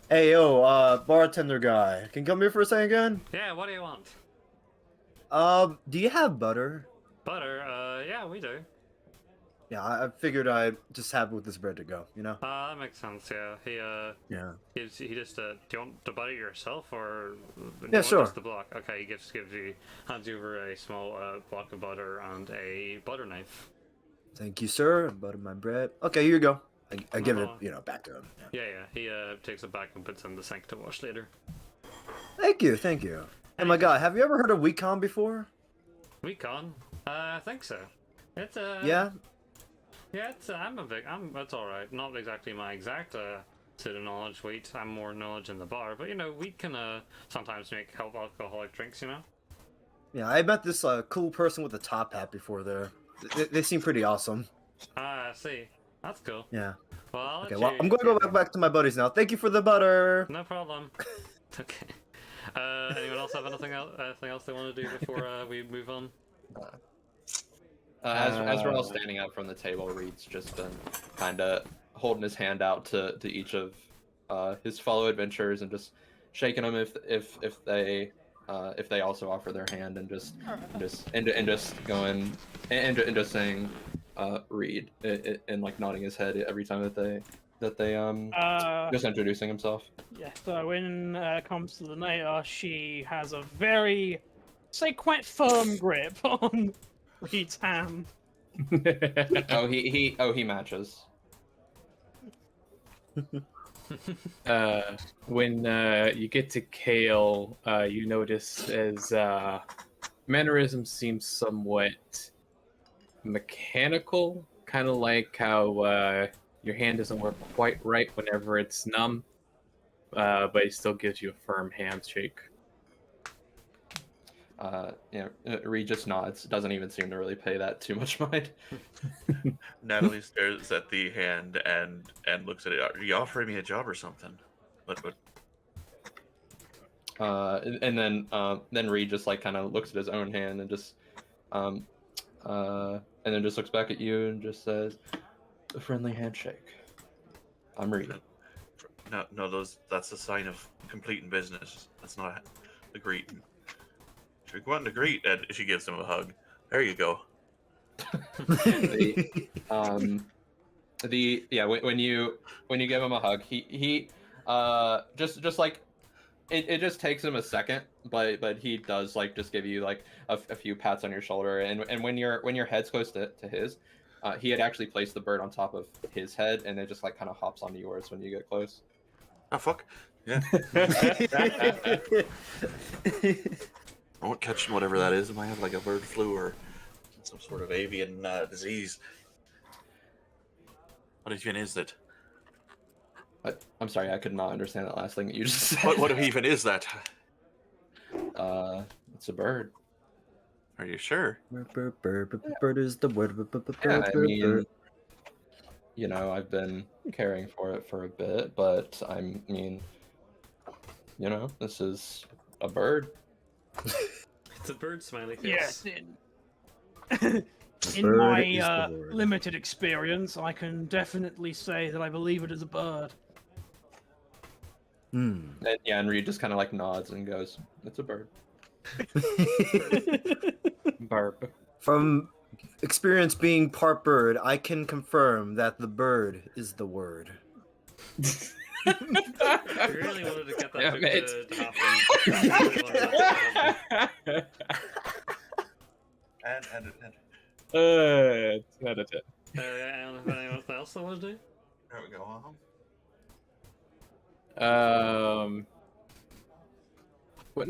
Hey, yo, bartender guy. Can you come here for a second again? Yeah, what do you want? Do you have butter? Butter? Yeah, we do. Yeah, I figured I'd just have it with this bread to go, you know? That makes sense. Yeah, Yeah. he just do you want to butter it yourself or? Yeah, sure. Just the block. Okay, he hands you over a small block of butter and a butter knife. Thank you, sir. Butter my bread. Okay, here you go. I give it, Uh-huh. back to him. Yeah. He takes it back and puts it in the sink to wash later. Thank you. Hey, my guy, have you ever heard of WeCon before? Recon? I think so. It's Yeah? Yeah, it's that's all right. Not exactly my exact sort of knowledge. Wheat. I'm more knowledge in the bar, but we can sometimes make help alcoholic drinks. Yeah, I met this cool person with a top hat before there. They seem pretty awesome. Ah, I see. That's cool. Yeah. Well, I'll let Okay, well, you I'm going to go back to my buddies now. Thank you for the butter. No problem. Okay. Anyone else have anything else they want to do before we move on? As we're all standing up from the table, Reed's just been kind of holding his hand out to each of his fellow adventurers and just shaking them if they also offer their hand and just going and just saying Reed and like nodding his head every time that they just introducing himself. Yeah, so when it comes to the Meteor, she has a very, say, quite firm grip on Reed's hand. He matches. When you get to Kale, you notice his mannerisms seem somewhat mechanical, kind of like how your hand doesn't work quite right whenever it's numb, but he still gives you a firm handshake. Reed just nods. Doesn't even seem to really pay that too much mind. Natalie stares at the hand and looks at it. Are you offering me a job or something? What? And then Reed just like kind of looks at his own hand and just and then just looks back at you and just says, "A friendly handshake. I'm Reed." No, that's a sign of completing business. That's not the greeting. If you're wanting to greet, and she gives him a hug. There you go. When you give him a hug, he just like it just takes him a second, but he does like just give you like a few pats on your shoulder, and when your head's close to his, he had actually placed the bird on top of his head, and it just like kind of hops onto yours when you get close. Oh fuck. Yeah. I won't catch whatever that is. It might have like a bird flu or some sort of avian disease. What even is it? I'm sorry, I could not understand that last thing that you just said. What even is that? It's a bird. Are you sure? Bird is the word. Yeah, I mean, I've been caring for it for a bit, but this is a bird. It's a bird smiley face. Yes, in my limited experience, I can definitely say that I believe it is a bird. And Reed just kind of like nods and goes, "It's a bird." Barb. From experience being part bird, I can confirm that the bird is the word. I really wanted to get that Damn it. to happen. And 10 out of 10. Anyone else that want to do? there we go. Wouldn't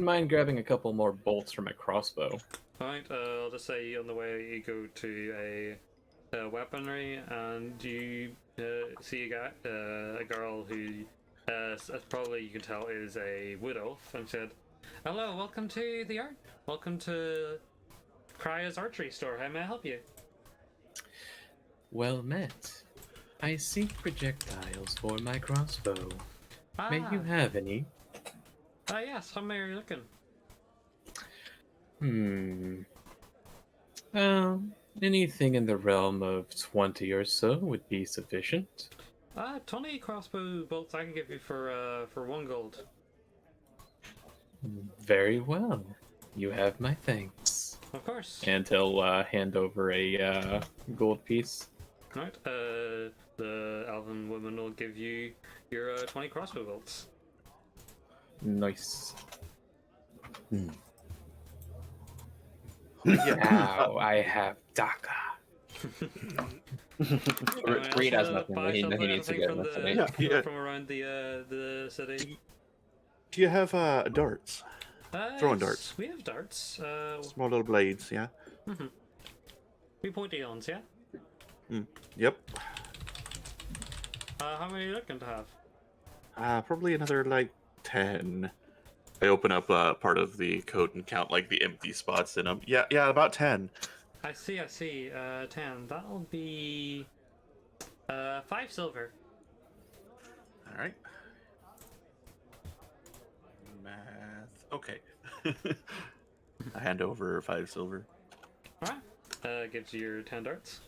mind grabbing a couple more bolts from my crossbow. Alright, I'll just say on the way you go to a weaponry and you see a girl who probably you can tell is a wood elf and said, "Hello, welcome to the art. Welcome to Krya's archery store. How may I help you?" Well met. I seek projectiles for my crossbow. May you have any? Yes, how many are you looking? Anything in the realm of 20 or so would be sufficient. 20 crossbow bolts I can give you for 1 gold. Very well. You have my thanks. Of course. And he'll hand over a gold piece. Right, the elven woman will give you your 20 crossbow bolts. Nice. Yeah. Now I have Daka. Reed has nothing. Buy He something, needs to anything get from nothing. the Yeah. from around the city. Do you have darts? Throwing Yes, darts. We have darts. Small little blades, yeah? We pointy ons, yeah. Yep. How many are you looking to have? Probably another, like, 10. I open up part of the coat and count, like, the empty spots in them. Yeah, about 10. I see. 10. That'll be 5 silver. All right. Math. Okay. I hand over 5 silver. Alright. Gives you your 10 darts.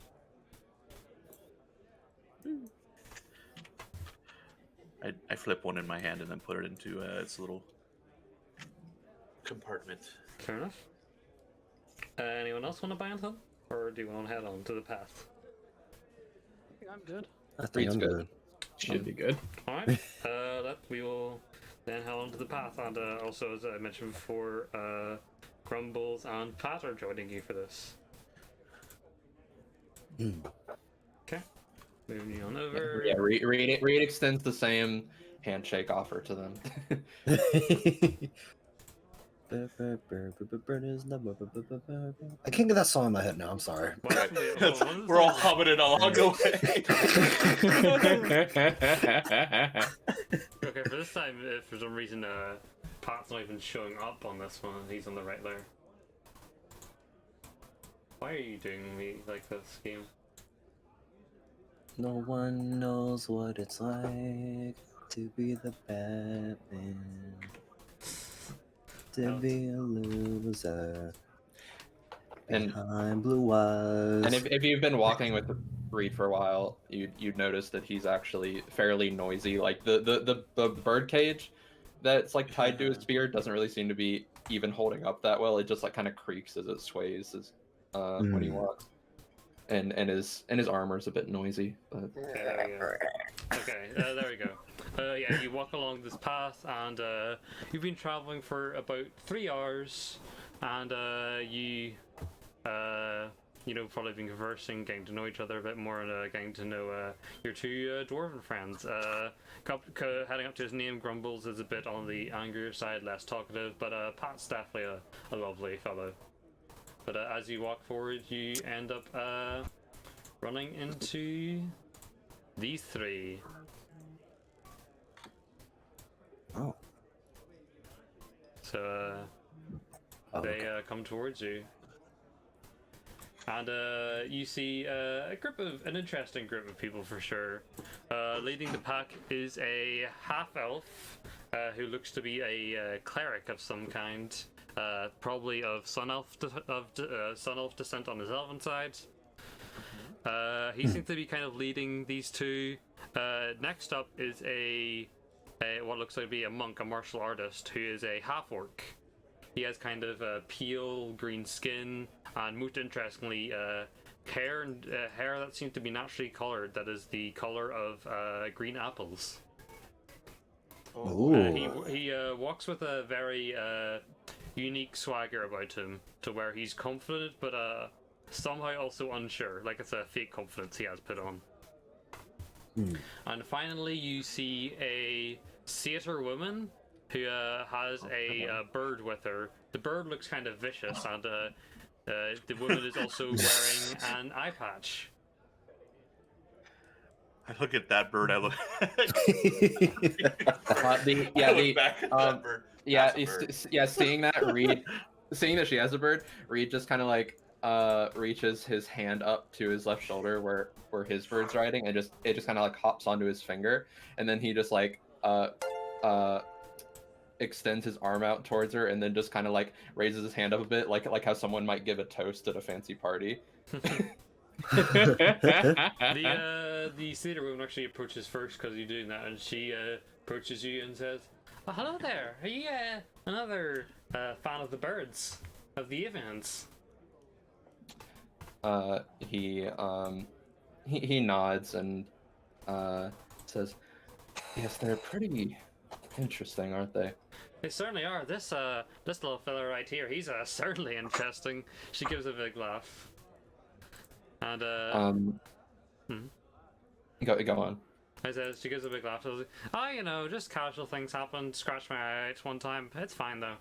I flip one in my hand and then put it into its little compartment. Fair enough. Anyone else want to buy anything? Or do you want to head on to the path? I think I'm good. I think Reed's I'm good. good. Should be good. Alright. We will then head on to the path. And also, as I mentioned before, Grumbles and Pat are joining you for this. Okay. Moving you on over. Yeah, Reed extends the same handshake offer to them. I can't get that song in my head now. I'm sorry. We're all humming it along the Okay, for this time, if for some reason Pat's not even showing up on this one, he's on the right there. Why are you doing me like this game? No one knows what it's like to be the Batman. To be a loser. And- Behind blue eyes. And if you've been walking with Reed for a while, you'd notice that he's actually fairly noisy. Like the bird cage that's like tied to his spear doesn't really seem to be even holding up that well. It just like kind of creaks as it sways when he walks. And his armor's a bit noisy. But... Okay, there we go. Okay, there we go. Yeah, you walk along this path, and you've been traveling for about 3 hours, and you know, probably been conversing, getting to know each other a bit more, and getting to know your 2 dwarven friends. Heading up to his name, Grumbles is a bit on the angrier side, less talkative, but Pat's definitely a lovely fellow. But as you walk forward, you end up running into these 3. Oh. So they come towards you, and you see an interesting group of people for sure. Leading the pack is a half-elf who looks to be a cleric of some kind, probably of sun elf descent on his elven side. He seems to be kind of leading these 2. Next up is what looks like to be a monk, a martial artist, who is a half-orc. He has kind of pale green skin, and most interestingly, hair that seems to be naturally colored, that is the color of green apples. He walks with a very unique swagger about him, to where he's confident, but somehow also unsure, like it's a fake confidence he has put on. And finally, you see a satyr woman who has a bird with her. The bird looks kind of vicious, and the woman is also wearing an eye patch. I look at that bird. I look. Yeah, I look back at that bird. Yeah, That's a bird. seeing that seeing that she has a bird, Reed just kind of like reaches his hand up to his left shoulder where his bird's riding, and it just kind of like hops onto his finger, and then he just like extends his arm out towards her, and then just kind of like raises his hand up a bit, like how someone might give a toast at a fancy party. The satyr woman actually approaches first because you're doing that, and she approaches you and says, "Oh, hello there. Are you another fan of the birds, of the events?" He nods and says, "Yes, they're pretty interesting, aren't they?" They certainly are. This little fella right here, he's certainly interesting. She gives a big laugh. And Go on. I said, she gives a big laugh. I was like, oh, you know, just casual things happen. Scratch my eye one time. It's fine though.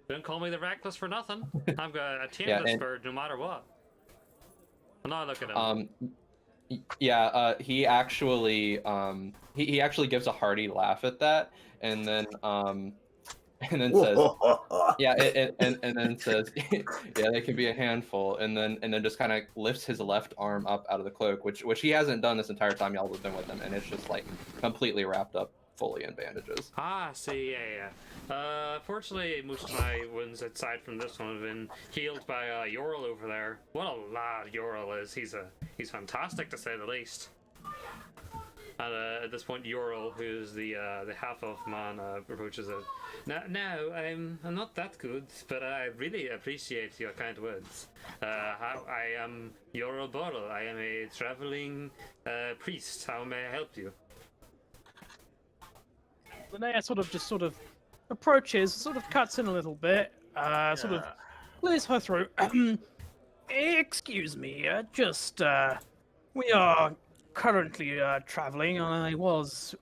Don't call me the reckless for nothing. I've got a tameless bird no matter what. And now look at him. He actually he actually gives a hearty laugh at that, and then says, and then says, yeah, they can be a handful, and then just kind of lifts his left arm up out of the cloak, which he hasn't done this entire time y'all have been with him, and it's just like completely wrapped up fully in bandages. Ah, see, yeah. Fortunately, most of my wounds, aside from this one, have been healed by Yoral over there. What a lad Yoral is. He's fantastic to say the least. And at this point, Yoral, who's the half-elf man, approaches it. Now, I'm not that good, but I really appreciate your kind words. I am Yoral Borrel. I am a traveling priest. How may I help you? Linnea sort of approaches, sort of cuts in a little bit, sort of clears her throat. Excuse me, we are currently traveling, and I was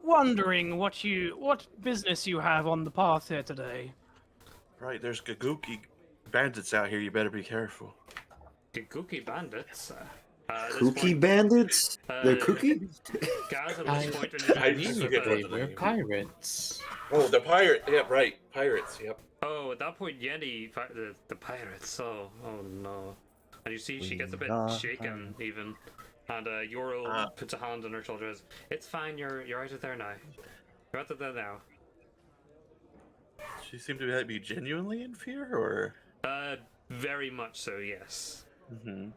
wondering what business you have on the path here today. Right, there's Gaguki bandits out here. You better be careful. Gaguki bandits? Cookie bandits? They're cookie? Guys, at this point, I just forget They what the were name. pirates. Oh, the pirate. Yeah, right. Pirates. Yep. Oh, at that point, Yenny, the pirates. Oh no! And you see, she gets a bit shaken, even. And Yoral puts a hand on her shoulder. It's fine. You're out of there now. You're out of there now. She seemed to be genuinely in fear, or. Very much so. Yes. Mm-hmm.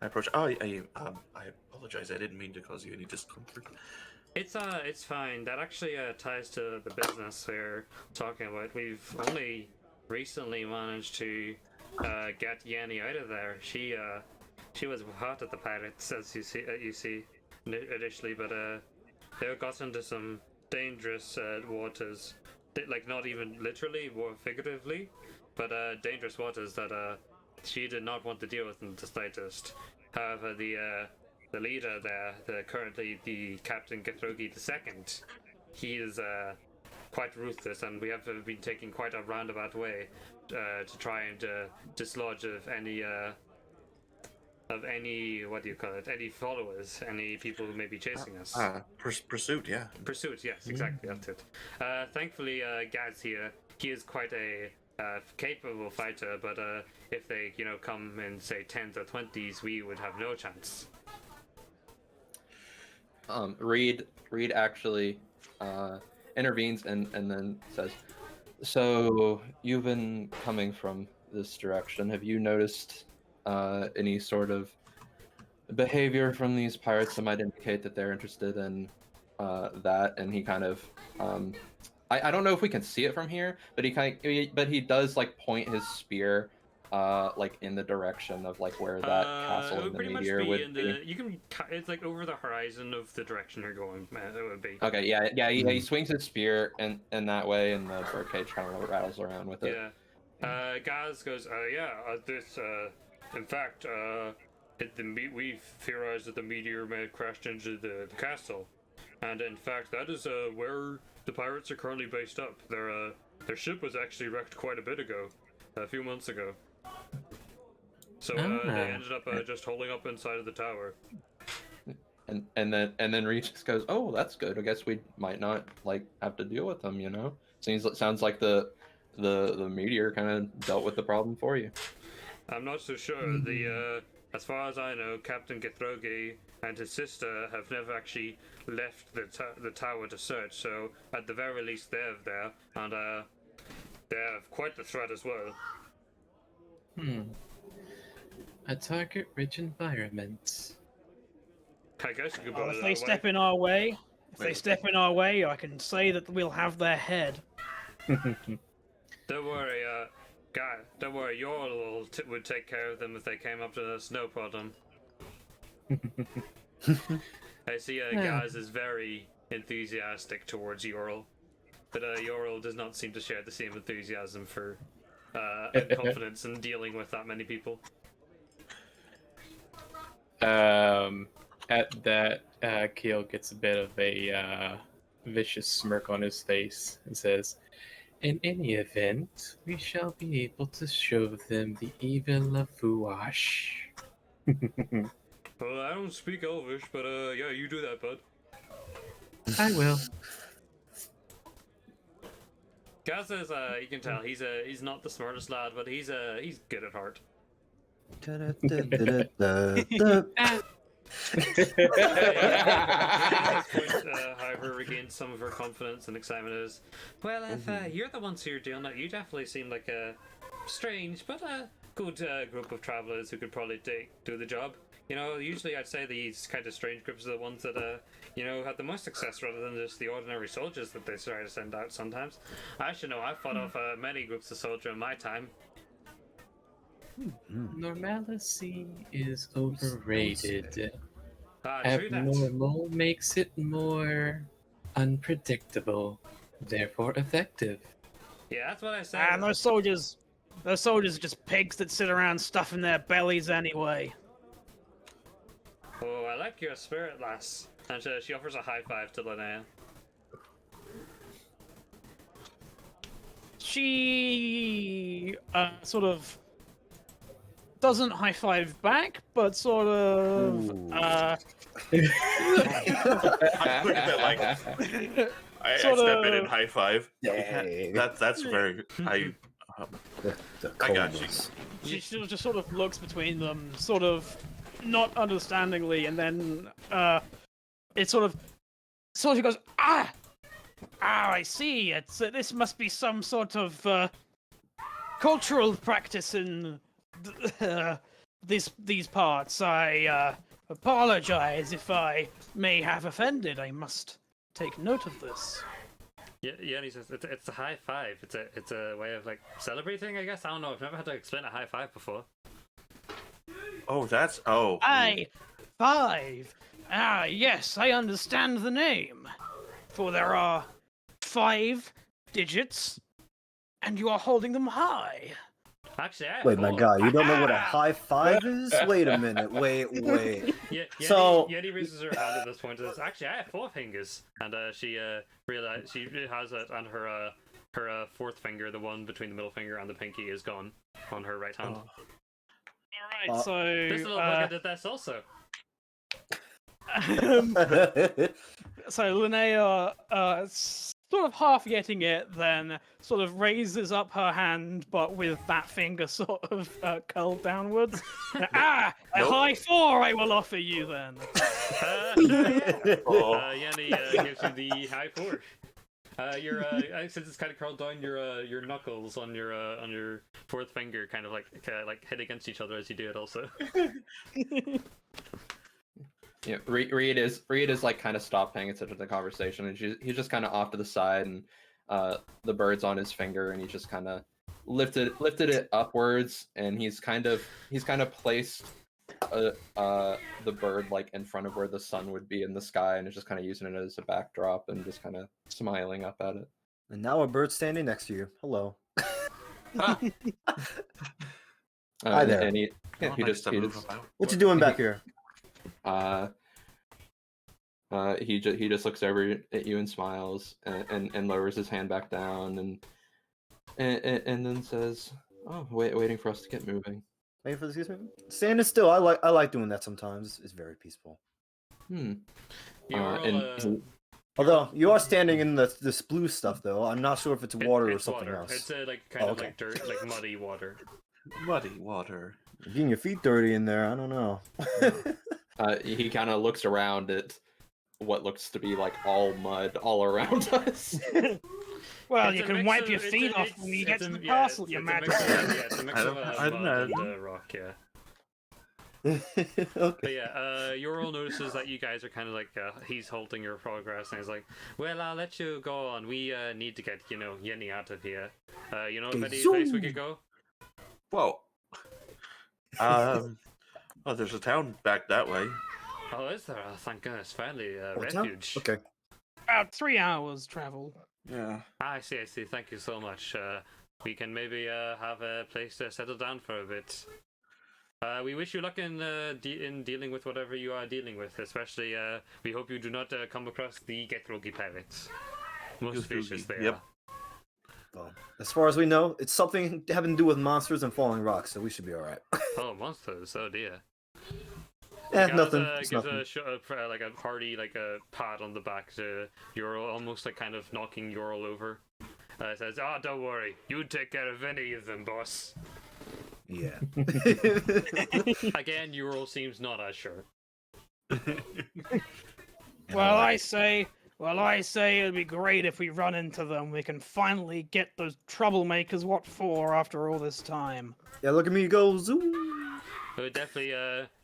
I approach. Oh, I apologize. I didn't mean to cause you any discomfort. It's fine. That actually ties to the business we're talking about. We've only recently managed to get Yanni out of there. She was hot at the pirates, as you see initially, but they got into some dangerous waters, like not even literally, more figuratively, but dangerous waters that she did not want to deal with in the slightest. However, the leader there, currently the Captain Githrogi II, he is quite ruthless, and we have been taking quite a roundabout way to try and dislodge of any what do you call it? Any followers, any people who may be chasing us. Pursuit, yeah. Pursuit, yes, exactly, that's it. Thankfully, Gaz here, he is quite a capable fighter, but if they, come in, say, 10s or 20s, we would have no chance. Reed actually intervenes and then says, "So you've been coming from this direction. Have you noticed any sort of behavior from these pirates that might indicate that they're interested in that?" And he kind of I don't know if we can see it from here, but he does like point his spear like in the direction of like where that castle in the Meteor would be. You can. It's like over the horizon of the direction you're going. It would be. Okay, yeah. He swings his spear in that way, and the birdcage kind of rattles around with it. Yeah. Gaz goes. This. In fact. we theorized that the meteor may have crashed into the castle, and in fact, that is where the pirates are currently based up. Their ship was actually wrecked quite a bit ago, a few months ago. So they ended up just holding up inside of the tower. And then Reed just goes, "Oh, that's good. I guess we might not like have to deal with them, you know." Sounds like the meteor kind of dealt with the problem for you. I'm not so sure. As far as I know, Captain Githrogi and his sister have never actually left the tower to search. So at the very least, they're there, and they have quite the threat as well. A target-rich environment. I guess you could put Well, it if that they step in our way, I can say that we'll have their head. Don't worry, guy. Don't worry. Your would take care of them if they came up to us. No problem. I see. Gaz is very enthusiastic towards Ural, but Ural does not seem to share the same enthusiasm for and confidence in dealing with that many people. At that, Keel gets a bit of a vicious smirk on his face and says, "In any event, we shall be able to show them the evil of Vuash." Well, I don't speak Elvish, but yeah, you do that, bud. I will. Gaz is you can tell he's not the smartest lad, but he's good at heart. At this point, however, regained some of her confidence and excitement. Is well, if you're the ones who are doing it, you definitely seem like a strange but a good group of travelers who could probably do the job. You know, usually I'd say these kind of strange groups are the ones that have the most success rather than just the ordinary soldiers that they try to send out sometimes. I should know I've fought off many groups of soldiers in my time. Normalcy is overrated. True that. Abnormal makes it more unpredictable, therefore effective. Yeah, that's what I said. And those soldiers are just pigs that sit around stuffing their bellies anyway. Oh, I like your spirit, lass. And she offers a high five to Linnea. She sort of doesn't high five back, but sort of I look at that like I Sort step of- in and high five. Dang. That's very I got you. she just sort of looks between them, sort of not understandingly, and then it sort of goes, I see. It's this must be some sort of cultural practice in these parts. I apologize if I may have offended. I must take note of this. Yeah, and he says it's a high five. It's a way of like celebrating, I guess. I don't know. I've never had to explain a high five before. Oh, that's High five. Yes, I understand the name. For there are 5 digits, and you are holding them high. Actually, I have Wait, my 4. God, you don't know what a high five is? Wait a minute, wait. So- Yeti raises her hand at this point and says, "Actually, I have 4 fingers." And she realizes she has it, and her 4th finger, the one between the middle finger and the pinky, is gone on her right hand. Alright, so This little bugger did this also. so Linnea, sort of half getting it, then sort of raises up her hand, but with that finger sort of curled downwards. A high 4 I will offer you then. Yanni gives you the high 4. Since it's kind of curled down, your knuckles on your 4th finger kind of like hit against each other as you do it also. Yeah, Reed is like kind of stopped paying attention to the conversation, and he's just kind of off to the side, and the bird's on his finger, and he just kind of lifted it upwards, and he's kind of placed the bird like in front of where the sun would be in the sky, and is just kind of using it as a backdrop and just kind of smiling up at it. And now a bird standing next to you. Hello. Hi there. And he, Oh, he nice just to he move just about. What you doing back here? he just looks over at you and smiles and lowers his hand back down and then says, "Oh, waiting for us to get moving." Wait for this, excuse me. Standing still. I like doing that sometimes. It's very peaceful. You're Although you are standing in this blue stuff, though, I'm not sure if it's water or it's something water. else. It's like kind of okay. like dirt, like muddy water. Muddy water. Getting your feet dirty in there, I don't know. He kind of looks around at what looks to be like all mud all around us. Well, It's you a can mix wipe of- your it's feet a- off it's- when you it's get a- to the yeah, castle, it's- you it's a mix magic. of- Yeah, it's a mix of I'd mud imagine. and rock, yeah. Okay. But yeah, Ural notices that you guys are kind of like, he's halting your progress, and he's like, well, I'll let you go on. We need to get, Yenny out of here. You know of any place we could go? Whoa. Well, there's a town back that way. Oh, is there? Oh, thank goodness. Finally, What town? refuge. Okay. About 3 hours travel. Yeah. I see, I see. Thank you so much. We can maybe have a place to settle down for a bit. We wish you luck in dealing with whatever you are dealing with. Especially, we hope you do not come across the Getrogi pirates. Most vicious they Yep. are. Well, as far as we know, it's something having to do with monsters and falling rocks, so we should be all right. Oh, monsters! Oh dear. Nothing. It's Gives nothing. like a hearty a pat on the back to Ural, almost like kind of knocking Ural over. Says, "Ah, don't worry. You take care of any of them, boss." Yeah. Again, Ural seems not as sure. Well, I say it'd be great if we run into them. We can finally get those troublemakers what for after all this time. Yeah, look at me go zoom. It would definitely,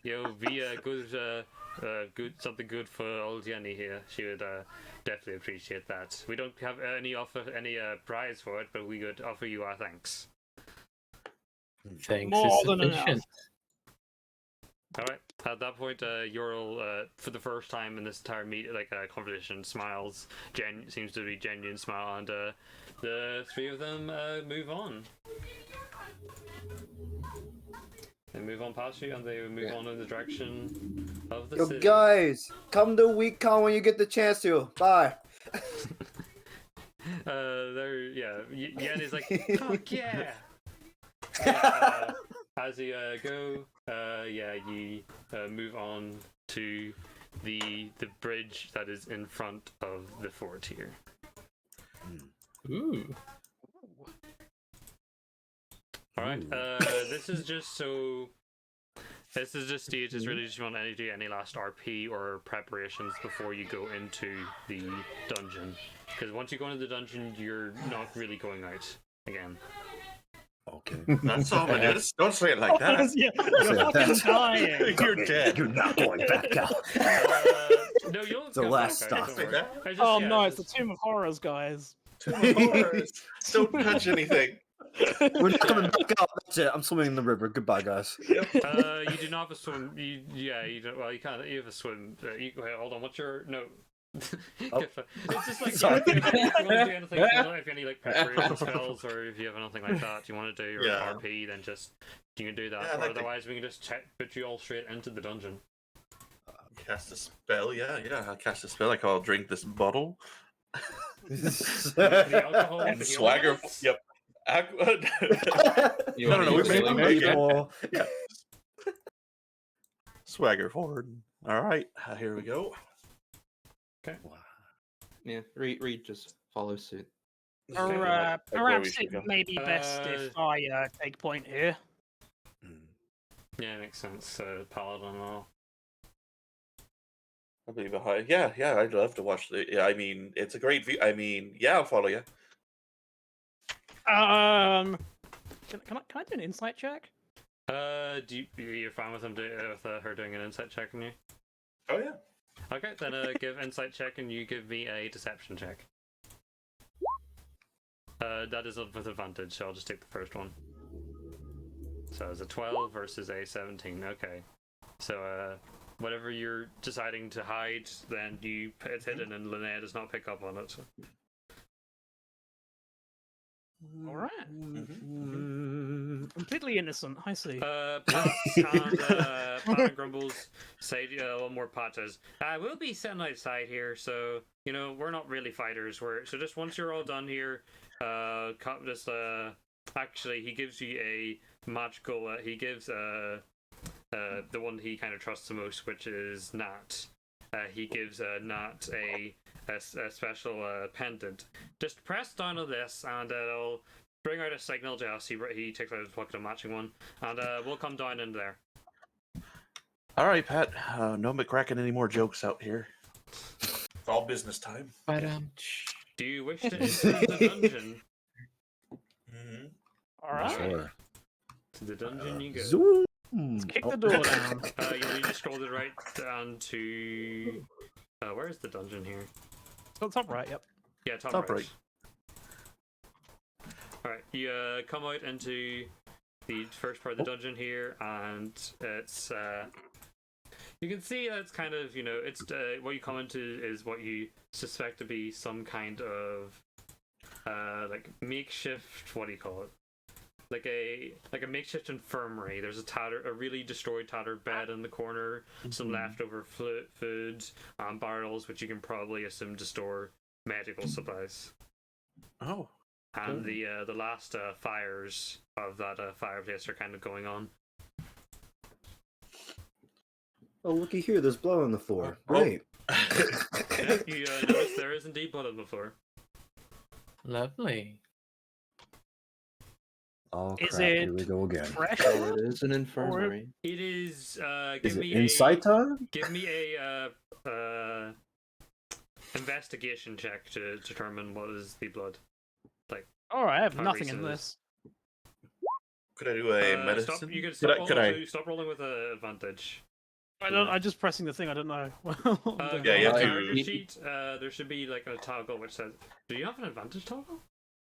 be a good something good for old Jenny here. She would definitely appreciate that. We don't have any prize for it, but we could offer you our thanks. Thanks More is than enough. sufficient. All right. At that point, Ural, for the first time in this entire conversation, smiles. Seems to be genuine smile, and the three of them move on. They move on past you, and they move on in the direction of the Yo, city. guys, come to WeekCon when you get the chance to. Bye. Yen is like, fuck yeah! As you go, you move on to the bridge that is in front of the fort here. Ooh. All right. This is just Steve. It's really just you want to do any last RP or preparations before you go into the dungeon. Because once you go into the dungeon, you're not really going out again. Okay. That's ominous. Don't say it like that. Yeah, you're fucking dying. You're dead. You're not going back out. No, you'll. It's the go last back out, stop. don't worry. I just- Oh yeah, no, it's the just- Tomb of Horrors, guys. Don't touch anything. We're not coming back out. That's it. I'm swimming in the river. Goodbye, guys. You do not have a swim. You don't. Well, you can't. You have a swim. Wait, hold on. What's your no? Oh. It's just like Sorry. if you want to do anything, if you have any preparation spells, or if you have anything like that, you want to do your Yeah. RP, then just you can do that. Yeah, Or like otherwise, we can just put you all straight into the dungeon. Cast a spell. Yeah. I'll cast a spell. Like I'll drink this bottle. The alcohol, the And healing swagger. elements? Yep. You No, wanna no, use we healing made potion? People. Yeah. Swagger forward. All right. Here we go. Yeah, Reed just follows suit. Or, Okay, like where we perhaps should it go. may be best if I take point here. Yeah, makes sense. Paladin and all. I'll be behind. Yeah. I'd love to watch the. Yeah, I mean, it's a great view. I mean, yeah, I'll follow you. Can I do an insight check? You're fine with her doing an insight check on you? Oh yeah. Okay, then give insight check and you give me a deception check. That is with advantage, so I'll just take the first one. So it's a 12 versus a 17. Okay. So whatever you're deciding to hide, then it's hidden and Linnea does not pick up on it. All right. Completely innocent. I see. Pat and Grumbles say a little more. Pat says, "We'll be sitting outside here, so we're not really fighters. So just once you're all done here, actually, he gives you a magical. He gives the one he kind of trusts the most, which is Nat. He gives Nat a special pendant. Just press down on this, and it'll bring out a signal to us. He takes out his pocket, a matching one, and we'll come down in there." All right, Pat. No cracking any more jokes out here. It's all business time. But Do you wish to enter the dungeon? Mm-hmm. All right. Sure. To the dungeon you go. Zoom. Let's kick the door down. You need to scroll it right down to. Where's the dungeon here? Top right. Yep. Yeah, top Top right. right. Alright, you come out into the first part of the dungeon here, and it's you can see that it's kind of it's what you come into is what you suspect to be some kind of like makeshift, what do you call it, like a makeshift infirmary. There's a really destroyed, tattered bed in the corner, some leftover food, barrels which you can probably assume to store medical supplies. Oh. And the last fires of that fireplace are kind of going on. Oh, looky here. There's blood on the floor. Great. Yeah, you notice there is indeed blood on the floor. lovely. Oh, Is crap. Here we it go again. fresh? Oh, it is an infirmary. It is. Is it insight time? Give me a investigation check to determine what is the blood. All right. I have How nothing recent in it this. Could I do a medicine? You can Could stop rolling with an advantage. I'm just pressing the thing. I don't know. Yeah, you have to- Character sheet. There should be like a toggle which says. Do you have an advantage toggle?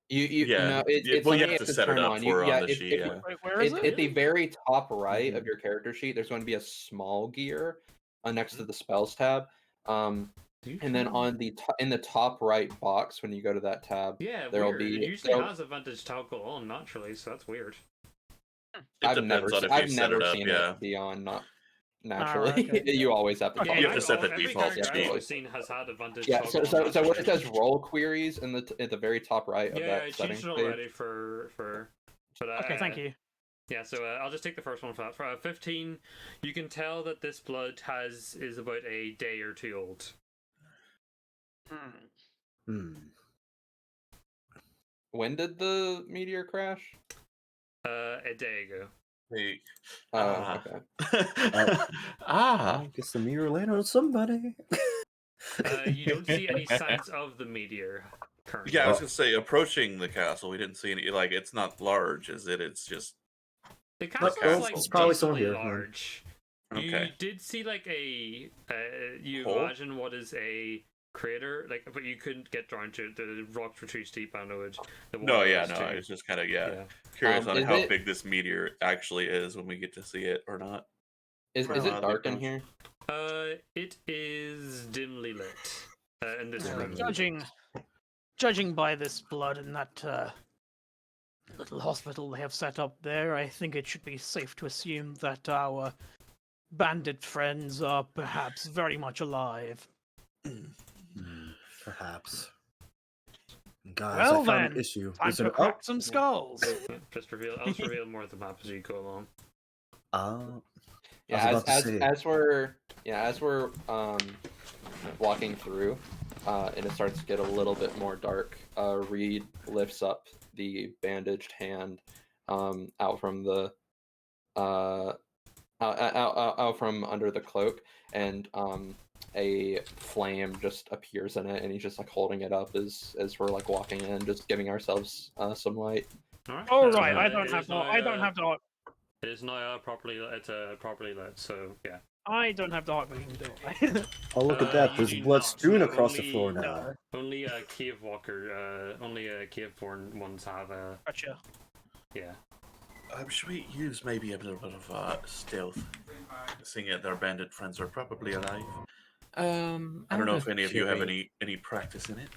Yeah. No, it's Well, you something have to set it turn up on. for yeah, on the if- sheet. if- Yeah. Wait, where is it? At the very top right of your character sheet, there's going to be a small gear next to the spells tab. And then in the top right box, when you go to that tab, Yeah, there'll weird. be- It usually so- has advantage toggle on naturally, so that's weird. I've depends never, on if I've you set never it up, seen yeah. it beyond not naturally. okay. You always have to. Okay, follow You have to it. set the every default character I've sheet. always seen has had advantage Yeah, toggle. so on so where it naturally. says roll queries at the very top right of Yeah, that I settings changed it page. already for. But, Okay, thank you. Yeah, so I'll just take the first one for that. For 15, you can tell that this blood is about a day or two old. Hmm. When did the meteor crash? A day ago. Hey. Oh, okay. I guess the mirror landed on somebody. You don't see any signs of the meteor currently. Yeah, I was gonna say, approaching the castle, we didn't see any. Like, it's not large, is it? It's just The castle's well, like it's probably someone decently here, yeah. large. You okay. did see like a you Hole? imagine what is a crater, like, but you couldn't get down to it. The rocks were too steep, and the No, water yeah, was no. too- It's just kind of curious Is on how it- big this meteor actually is when we get to see it or not. Is Well, it dark in because- here? It is dimly lit in this Uh, room. Judging by this blood in that little hospital they have set up there, I think it should be safe to assume that our bandit friends are perhaps very much alive. Perhaps. Guys, Well I found then, an issue. Time Is it to up? crack some skulls. Yeah, I'll just reveal more of the map as you go along. Yeah, I was about to say. as we're walking through, and it starts to get a little bit more dark. Reed lifts up the bandaged hand out from the out from under the cloak, and a flame just appears in it, and he's just like holding it up as we're like walking in, just giving ourselves some light. All right, I It don't is have now, dark. It is now properly lit, so yeah. I don't have dark vision, do I? Oh, look at that. you There's do blood not. strewn across the Only- floor now. No. Only a cave walker, only a cave-born ones have a Gotcha. yeah. Should we use maybe a little bit of stealth, seeing that their bandit friends are probably alive? I don't know if any of you have any practice in it.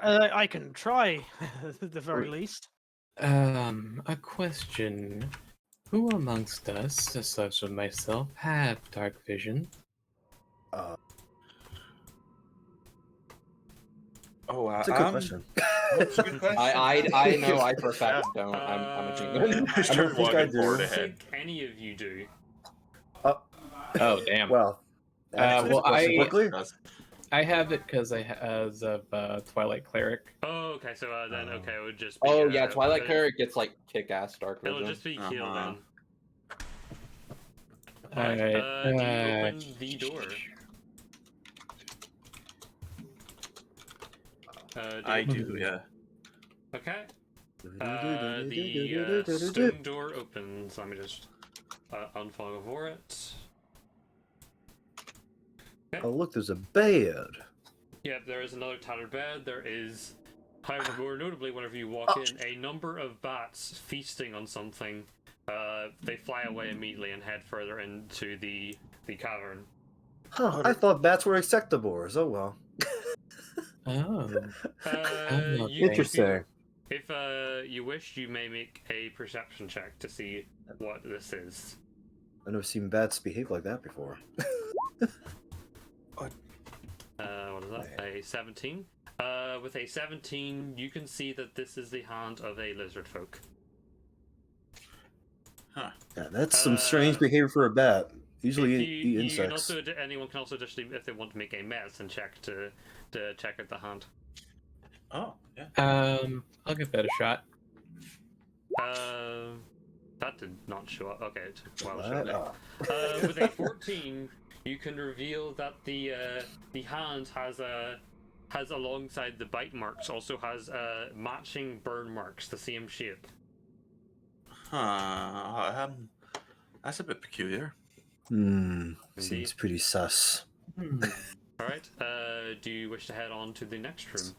I can try, at the very least. A question. Who amongst us, such as myself, have dark vision? Oh, That's a good question. That's a good question. I know I for a fact don't. I'm a demon. I started think I walking do. forward I ahead. think any of you do. Oh, damn. Well, answer well, this question I- quickly. I have it because as of Twilight Cleric. Oh, okay. So then, okay, it would just be. Oh yeah, Twilight it'll- Cleric gets like kick-ass dark It'll vision. just be Keel Uh-huh. then. Alright, Alright, do you open the door? I do, yeah. Okay. The stone door opens. Let me just unfollow for it. Oh, look, there's a bed. Yep, there is another tattered bed. There is, however, more notably, whenever you walk in, a number of bats feasting on something. They fly away immediately and head further into the cavern. Huh, I thought bats were insectivores. Oh, well. Oh. You Interesting. If you wish, you may make a perception check to see what this is. I've never seen bats behave like that before. What is that? A 17. With a 17, you can see that this is the hand of a lizard folk. Yeah, that's some strange behavior for a bat. Usually If eat you can insects. also, anyone can also additionally, if they want to make a medicine check to check out the hand. Oh, yeah. I'll give that a shot. That did not show up. Okay, it took a while to What? show up. With a 14, you can reveal that the hand has alongside the bite marks also has matching burn marks, the same shape. Huh. That's a bit peculiar. Indeed. Seems pretty sus. All right. Do you wish to head on to the next room?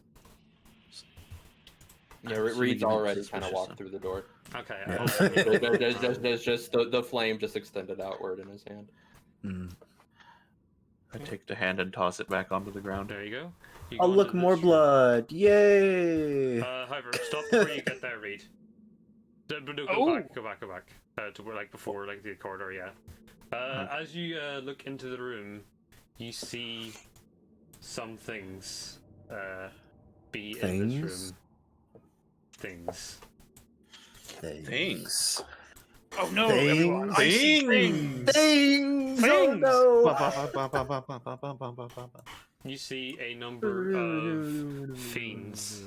Yeah, Reed's already kind of walked through the door. Okay. Yeah. There's just the flame just extended outward in his hand. I take the hand and toss it back onto the ground. There you go. You Oh, go look, into more this room. blood. Yay! However, stop before you get there, Reed. No, Oh. go back. To where, like before, like the corridor, yeah. As you look into the room, you see some things be in this room. Things. Things. Oh no, Things. everyone! I see things. Things! Things! Oh, no! You see a number of fiends.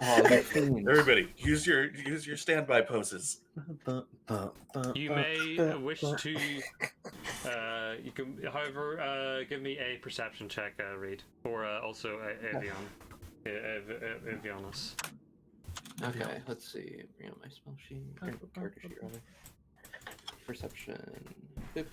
Everybody, use your standby poses. You may wish to. You can, however, give me a perception check, Reed, or also Avianus. Okay, let's see. Bring up my spell sheet. Character sheet, rather. Perception. Boop.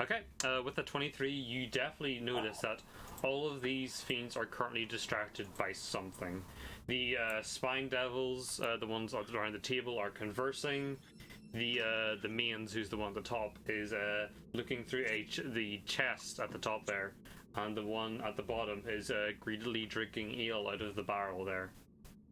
Okay, with a 23, you definitely notice that all of these fiends are currently distracted by something. The spine devils, the ones around the table, are conversing. The mains, who's the one at the top, is looking through the chest at the top there, and the one at the bottom is greedily drinking ale out of the barrel there.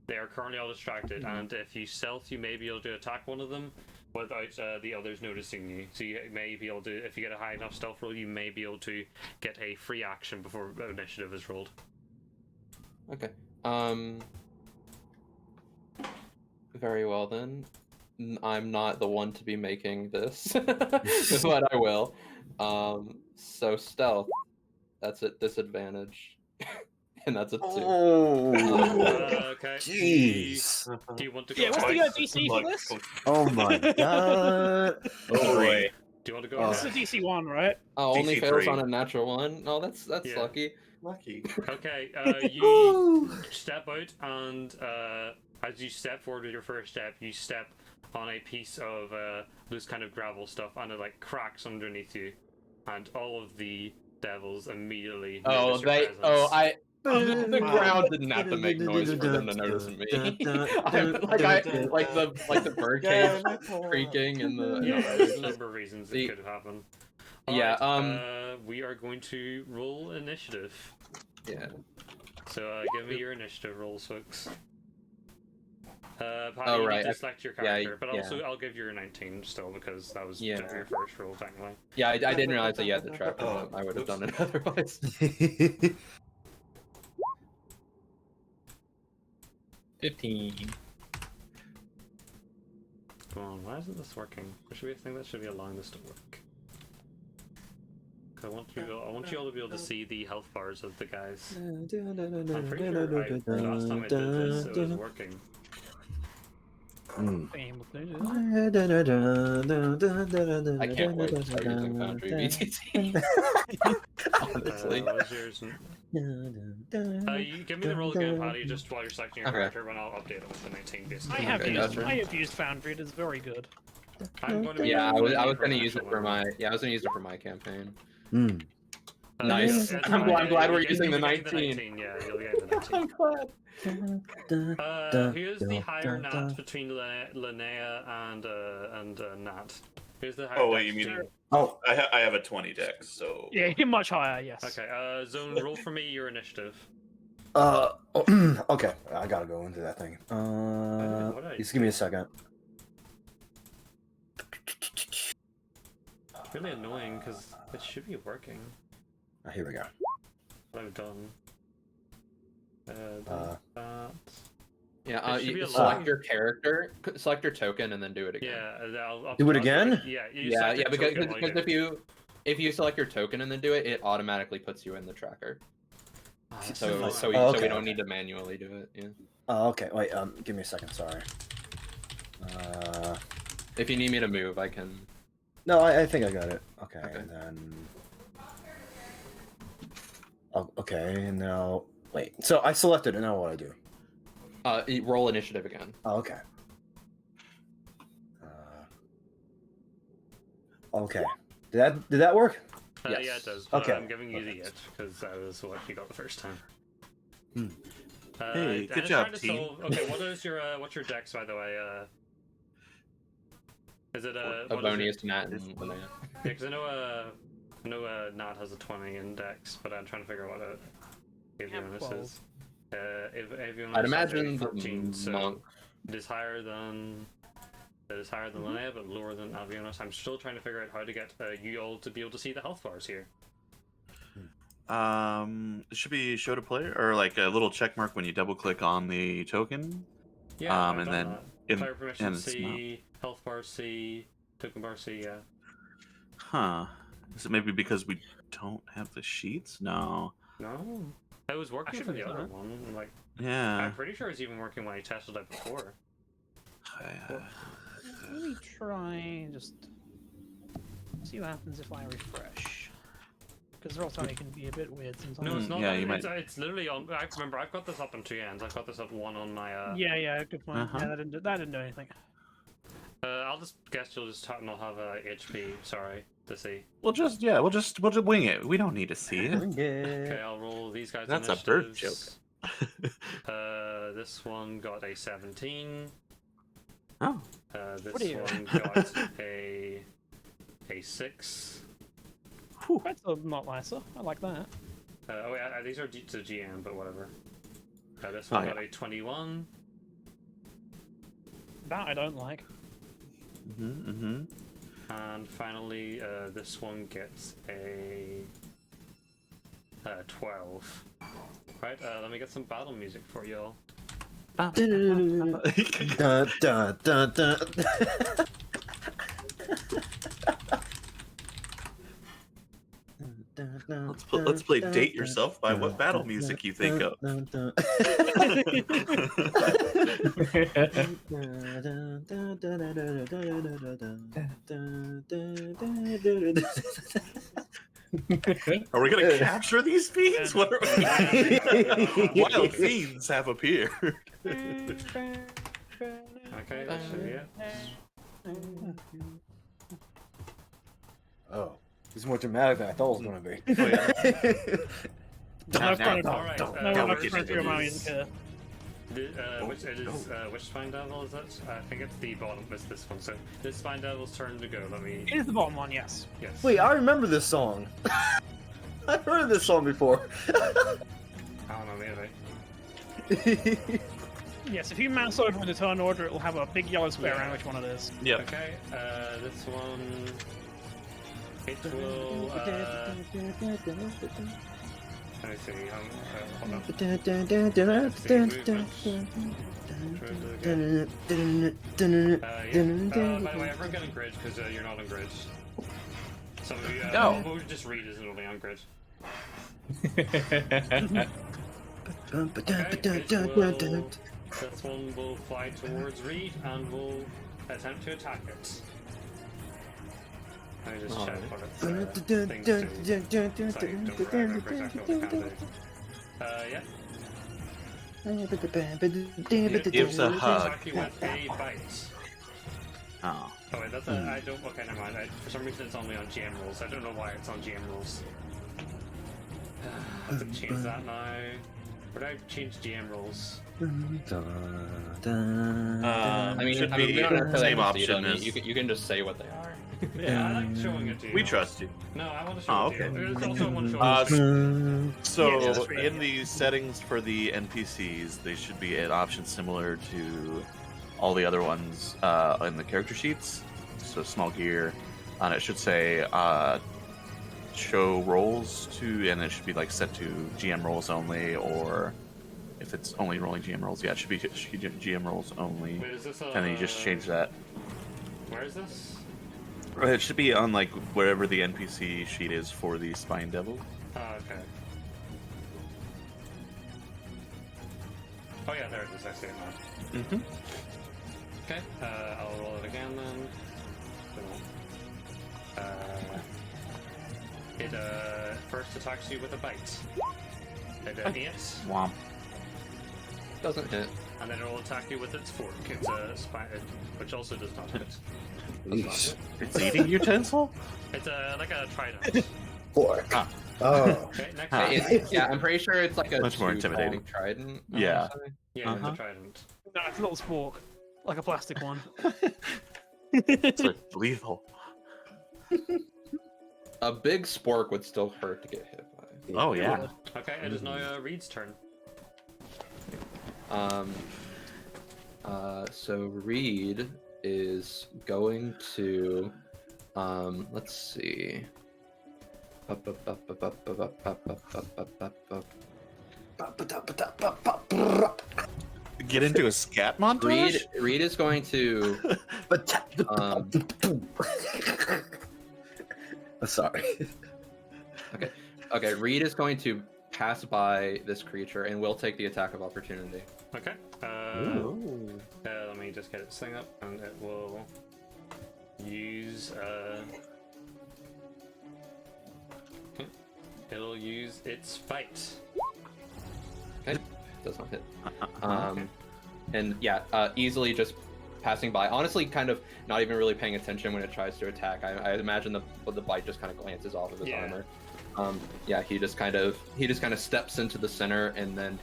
They are currently all distracted, and if you stealth, you may be able to attack one of them without the others noticing you. So you may be able to, if you get a high enough stealth roll, you may be able to get a free action before initiative is rolled. Okay. Very well then. I'm not the one to be making this, but I will. So stealth. That's at disadvantage, and that's a 2. Oh, Okay. jeez. Do you want to go? Yeah, what's the ahead? DC for this? Oh my god. Oh boy. Do you want to go? Oh. This ahead? is a DC 1, right? Oh, only DC fails 3. on a natural 1. Oh, that's Yeah. lucky. Lucky. Okay. You step out, and as you step forward with your first step, you step on a piece of loose kind of gravel stuff, and it like cracks underneath you, and all of the devils immediately. Oh, notice your they. presence. Oh, I. The ground didn't have to make noise for them to notice me. like the bird cage creaking and the. Yeah, there's a number of reasons it The- could happen. Yeah, we are going to roll initiative. Yeah. So give me your initiative rolls, folks. Patty, Oh, you right, need to select your character, but yeah. also I'll give you your 19 still because that was Yeah. your first roll technically. Yeah, I didn't realize that you had the tracker. Oh, I would have whoops. done it otherwise. 15. Come on, why isn't this working? There should be a thing that should be allowing this to work. 'Cause I want you all to be able to see the health bars of the guys. I'm pretty sure last time I did this, it was working. Game of Thrones. I can't wait to start using Foundry VTT. Honestly. What was yours? You give me the roll again, Patty, just while you're selecting your Okay. character, and I'll update it with the 19 basically. I have Okay, used gotcha. Foundry. It is very good. I'm going to be Yeah, I using was it gonna for use it actual for one. my campaign. Mm. Nice. yeah, I'm glad we're you'll using the get 19. Yeah, you'll get the 19. I'm glad. Who's the higher Nat between Linnea and Nat? Who's the higher? Oh, wait, dex you mean- between- Oh, I have a 20 dex, so Yeah, you're much higher. Yes. Okay, Zone, roll for me your initiative. okay. I gotta go into that thing. what did I Just give me a second. It's really annoying because it should be working. Here we go. What I've done. That. Yeah, It should be you a select lot. your character, select your token, and then do it again. Yeah, I'll Do it I'll again? Yeah, you Yeah, select yeah, your because, token while you because do if you select your token and then do it, it automatically puts you in the tracker. Ah, that's So annoying. so, Oh, so okay, we don't okay. need to manually do it. Yeah. Oh, okay. Wait. Give me a second. Sorry. If you need me to move, I can. No, I think I got it. Okay, Okay. and then. Oh, okay, and now wait. So I selected it. Now what do I do? Roll initiative again. Oh, okay. Okay. Did that work? Yes. Yeah, it does. But Okay. I'm giving you the it because that was what you got the first time. Hmm. Hey, I'm good just job, trying to team. solve- Okay, what is your what's your dex by the way? Is it A what is bonus it? Nat and Linnea. Yeah, because I know Nat has a 20 in dex, but I'm trying to figure out what Avionis 12. is. Avionis I'd has imagine a the 14, so monk. it is higher than Linnea, but lower than Avionis. I'm still trying to figure out how to get you all to be able to see the health bars here. it should be show to player or like a little check mark when you double click on the token. Yeah, And I've done then that. in- Player permission and it's C, health bar C, token bar C. Yeah. Huh. Is it maybe because we don't have the sheets? No. No, it was working for Actually, the it's other not. one. Like Yeah. I'm pretty sure it's even working when I tested it before. Let me try just see what happens if I refresh. Because Roll20 can be a bit weird sometimes. No, it's not. Yeah, that, you it's literally on. I remember I've got this up on two ends. I've got this up one on my. Yeah, good point. Uh-huh. Yeah, that didn't do anything. I'll just guess you'll just not have HP. Sorry to see. We'll just wing it. We don't need to see it. Okay, I'll roll these guys. That's a bird initiatives. This one got a 17. Oh. This What are you? one got a 6. That's a lot nicer. I like that. These are to GM, but whatever. This one Oh, yeah. got a 21. That I don't like. Mm-hmm. And finally, this one gets a 12. Right, let me get some battle music for y'all. Dun, dun, dun, dun. Let's play Date Yourself by what battle music you think of. Are we gonna capture these fiends? What are wild fiends have appeared? Okay, that should be it. Oh, it's more dramatic than I thought it was gonna be. Oh, yeah. Alright, Alright, no, now I'm we not get trying to into figure out my this. music here. Which spine devil is it? I think it's the bottom. It's this one. So this spine devil's turn to go. Let me. It is the bottom one, yes. Yes. Wait, I remember this song. I've heard of this song before. I don't know, maybe. Yes, if you mouse over in the turn order, it will have a big yellow square Yeah. around which one it is. Yep. Okay. This one. It will. Let me see. Hold on. Yeah. By the way, everyone get on grid because you're not on grid. Some of you. No. We'll just read is only on grid. This one will fly towards Reed and will attempt to attack it. Let me just check what its things do. Sorry, don't remember exactly what it can do. Yeah. Gives a hug. Attack you with a bite. Oh. Oh wait, that's a, I don't, okay, never mind. For some reason it's only on GM rules. I don't know why it's on GM rules. I have to change that now. Would I change GM rules? I mean, should we be don't necessarily same have to see it option on as. you can just say what they are. Yeah, I like showing it to you. We trust you. No, I want to show Oh, it to okay. you. There's also one showing Uh, it to you. So Yeah, that's right. in the settings for the NPCs, they should be an option similar to all the other ones in the character sheets. So small gear, and it should say show roles to, and it should be like set to GM roles only, or if it's only rolling GM roles, yeah, it should be GM roles only, Wait, is this and then you just change that. Where is this? It should be on like wherever the NPC sheet is for the Spine Devil. Oh, okay. Oh yeah, there it is. I see it now. Mm-hmm. Okay, I'll roll it again then. It first attacks you with a bite. It hits, Womp. Doesn't hit. and then it will attack you with its fork. It's a spine, which also does not hit. It's eating utensil? It's like a trident. Fork. Ah. Oh. Okay, next. Ah. Yeah, I'm pretty sure it's like a Much more two-pronged intimidating. trident. I Yeah. wanna say. Yeah, it's Uh-huh. a trident. No, it's a little spork. Like a plastic one. It's like lethal. A big spork would still hurt to get hit by. Oh yeah. Okay, it is now Reed's turn. So Reed is going to, let's see. Get into a scat montage? Reed is going to, Sorry. okay, Reed is going to pass by this creature and will take the attack of opportunity. Okay. Let me just get its thing up, and it will use. Okay. It'll use its bite. Okay, does not hit. Okay. And yeah, easily just passing by. Honestly, kind of not even really paying attention when it tries to attack. I imagine the bite just kind of glances off of his Yeah. armor. Yeah, he just kind of steps into the center and then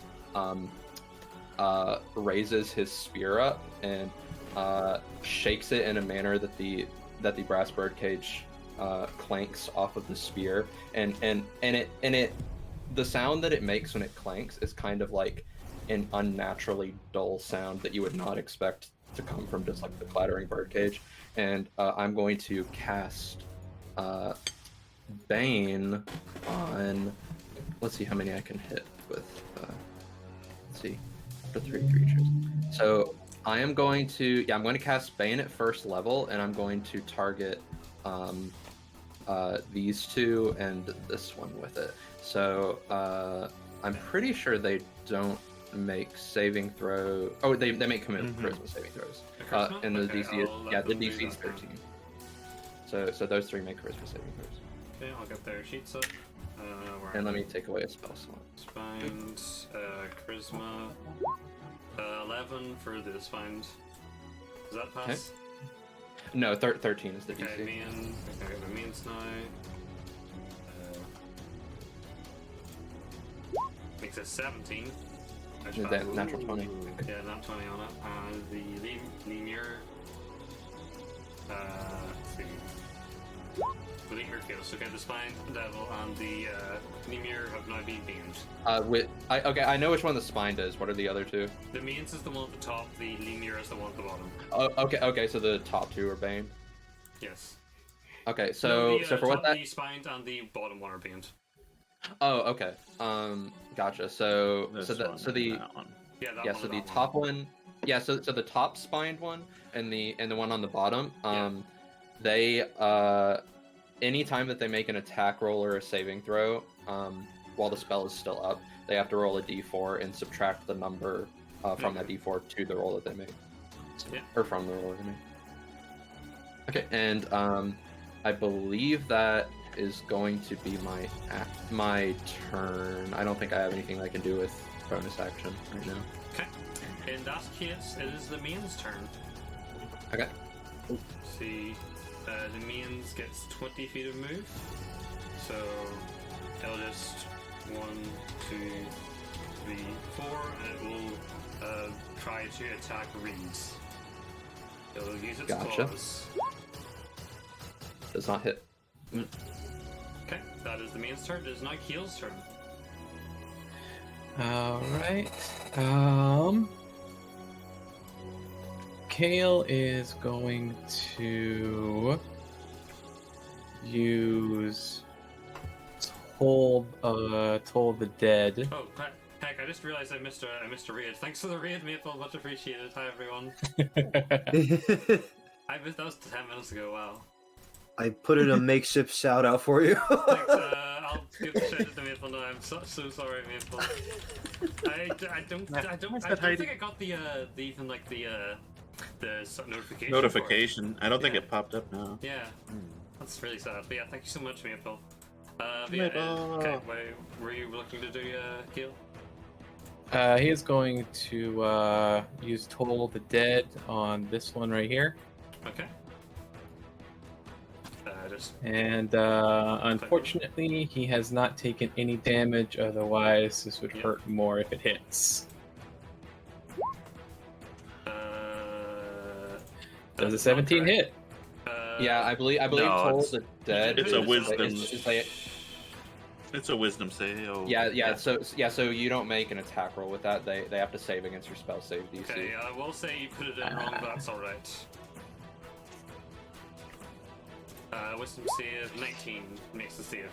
raises his spear up and shakes it in a manner that the brass birdcage clanks off of the spear, and it the sound that it makes when it clanks is kind of like an unnaturally dull sound that you would not expect to come from just like the clattering birdcage. And I'm going to cast Bane on. Let's see how many I can hit with. Let's see, the 3 creatures. So I am going to. Yeah, I'm going to cast Bane at first level, and I'm going to target these two and this one with it. So I'm pretty sure they don't make saving throw. Oh, they make charisma saving throws. Charisma? And the Okay, DC is I'll let yeah, the them do DC is that then. 13. So those 3 make charisma saving throws. Okay, I'll get their sheets up. Where And let me take away a spell slot. Spined, charisma. 11 for the spined. Does that pass? No, 13 is the Okay, DC. mean. Okay, the means now. Makes it 17. Which Is that natural 20? Yeah, not 20 on it. And the Lemur. Let's see. The Lemur fails. Okay, the Spine Devil and the Lemur have now been beamed. I know which one the spine does. What are the other two? The Mains is the one at the top, the Lemur is the one at the bottom. Oh, okay, so the top two are banned. Yes. Okay, so No, the, so for what top, that? The Spined and the bottom one are beamed. Oh, okay. Gotcha. So This so one the and that one. Yeah, that yeah, one so and the that top one, yeah, so the top spined one and the one on the bottom, they anytime that they make an attack roll or a saving throw, while the spell is still up, they have to roll a d4 and subtract the number from that d4 to the roll that they make. Yeah. Or from the roll that they make. Okay, and I believe that is going to be my turn. I don't think I have anything I can do with bonus action right now. Okay. In that case, it is the Main's turn. Okay. See, the Mains gets 20 feet of move. So, it'll just 1, 2, 3, 4, and it will try to attack Reeds. It'll use its Gotcha. claws. Does not hit. Okay, that is the Main's turn. It is now Keel's turn. Alright. Kale is going to use Toll the Dead. Oh, heck, I just realized I missed a raid. Thanks for the raid, Maple. Much appreciated. Hi, everyone. I missed that was 10 minutes ago. Wow. I put in a makeshift shout out for you. Thanks, I'll give the shout out to Maple now. I'm so sorry, Maple. I don't think I got the even like the notification. Notification. I don't think Yeah. it popped up now. Yeah, that's really sad. But yeah, thank you so much, Maple. Maple. Okay, were you looking to do Gil? He is going to use Toll the Dead on this one right here. Okay. Just And unfortunately, he has not taken any damage. Otherwise, this would hurt more if it hits. Does a 17 hit? Yeah, I believe No, Toll it's- the Dead. It's a is- wisdom. is like- It's a wisdom save. yeah. So you don't make an attack roll with that. They have to save against your spell save DC. Okay, I will say you put it in wrong, but that's alright. Wisdom save 19 makes the save.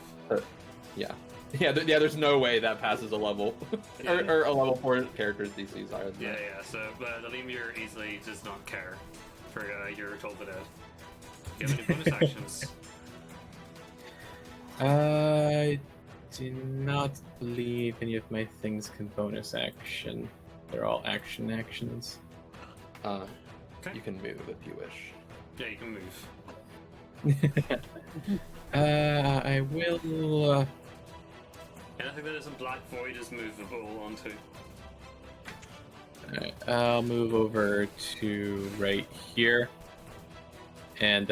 Yeah. There's no way that passes a level, Yeah. or a level 4 character's DC is higher than Yeah, that. yeah. So, the Lemur easily does not care for your Toll the Dead. Do you have any bonus actions? I do not believe any of my things can bonus action. They're all actions. Okay. You can move if you wish. Yeah, you can move. I will. Anything that isn't Black Void is movable onto. Alright, I'll move over to right here and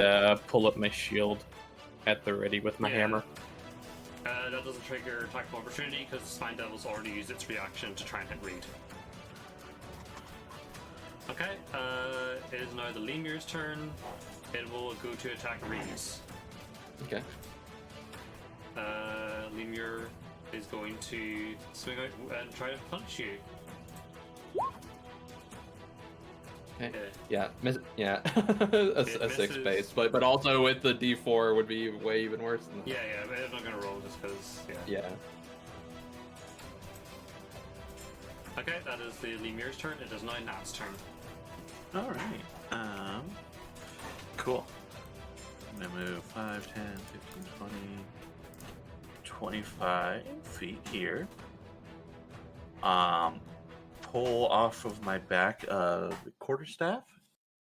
pull up my shield at the ready with my Yeah. hammer. That doesn't trigger attack of opportunity because the Spine Devil's already used its reaction to try and hit Reed. Okay, it is now the Lemur's turn. It will go to attack Reeds. Okay. Lemur is going to swing out and try to punch you. Okay. Yeah. Yeah, a 6 misses. base, but also with the D4 would be way even worse than that. Yeah, but I'm not gonna roll just because. Yeah. Okay, that is the Lemur's turn. It is now Nat's turn. All right. Cool. I'm gonna move 5, 10, 15, 20, 25 feet here. Pull off of my back the quarterstaff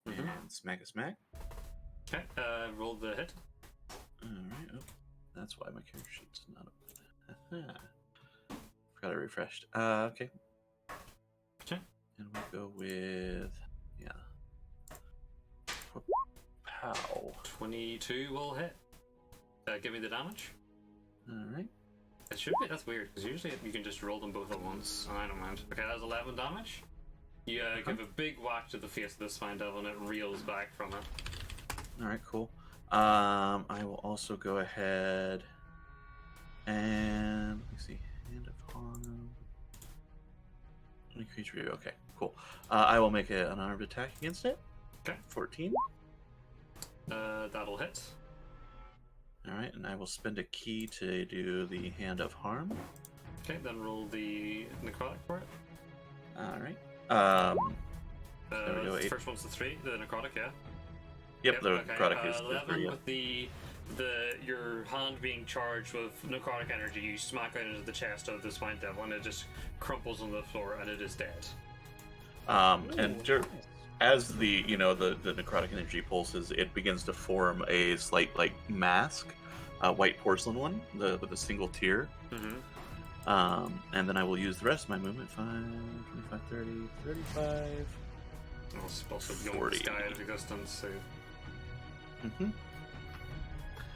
and smack a smack. Okay, roll the hit. All right. Oh, that's why my character sheet's not open. Forgot I refreshed. Okay. Okay. And we'll go with Pow. 22 will hit. Give me the damage. All right. It should be. That's weird because usually you can just roll them both at once. I don't mind. Okay, that's 11 damage. You give a big whack to the face of the spine devil and it reels back from it. All right, cool. I will also go ahead and let me see. Hand of harm. Any creature. Okay, cool. I will make an unarmed attack against it. Okay. 14. That'll hit. All right, and I will spend a key to do the hand of harm. Okay, then roll the necrotic for it. All right. There we go, the 8. first one's the 3, the necrotic, yeah. Yep, the okay. necrotic is the 11 3. Yeah. with your hand being charged with necrotic energy. You smack it into the chest of the spine devil, and it just crumples on the floor, and it is dead. As the the necrotic energy pulses, it begins to form a slight mask, white porcelain one, with a single tear. Mm-hmm. And then I will use the rest of my movement. 5, 25, 30, 35. Also, 40. the sky out of existence. So. Mm-hmm.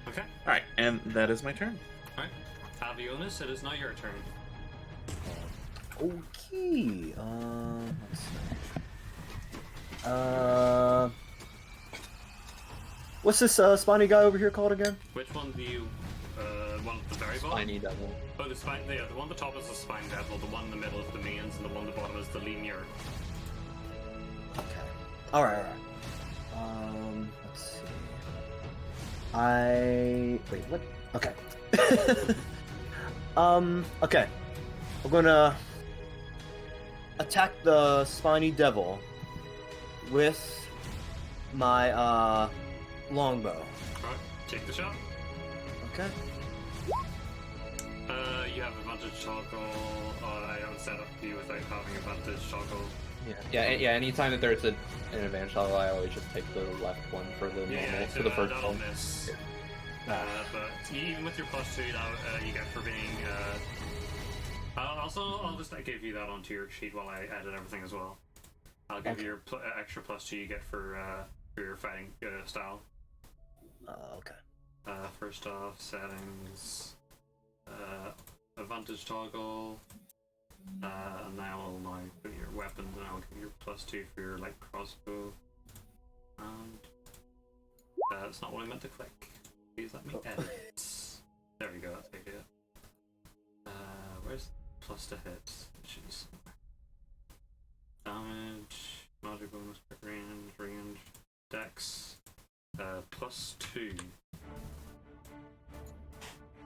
Okay. All right, and that is my turn. All right. Avionis, it is now your turn. Okay. Let's see. What's this spiny guy over here called again? Which one do you? One at the very bottom. Spiny devil. Oh, the spine. Yeah, the one at the top is the spine devil. The one in the middle is the mains, and the one at the bottom is the Meteor. Okay. All right. Let's see. Wait. What? Okay. Okay. I'm gonna attack the spiny devil with my longbow. Alright, take the shot. Okay. You have advantage toggle. I don't set up you without having advantage toggle. Yeah. Anytime that there's an advantage toggle, I always just take the left one for the normal, for the first that'll one. miss. But even with your +2, that you get for being. I'll just give you that onto your sheet while I edit everything as well. I'll give you your extra +2 you get for your fighting style. Okay. First off, settings, advantage toggle, and now I'll put your weapons, and I'll give you your +2 for your light crossbow. And that's not what I meant to click. Please let me edit. There we go. That's the idea. Where's plus to hit? Jeez. Damage, magic bonus, quick range, dex, +2.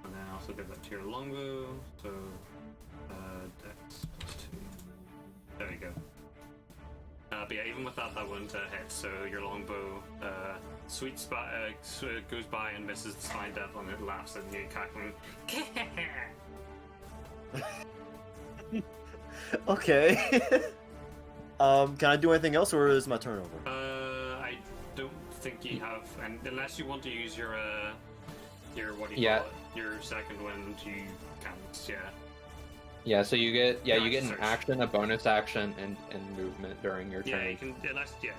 And then also give that to your longbow, so dex +2. There you go. But yeah, even with that wouldn't hit, so your longbow goes by and misses the spine devil, and it laughs at you, cackling. Okay. Can I do anything else, or is my turn over? I don't think you have, and unless you want to use your what do you call it? Your second wind, you can't. Yeah. Yeah, so you get Yeah, you get an search. action, a bonus action, and movement during your Yeah, turn. you can. Unless, yeah.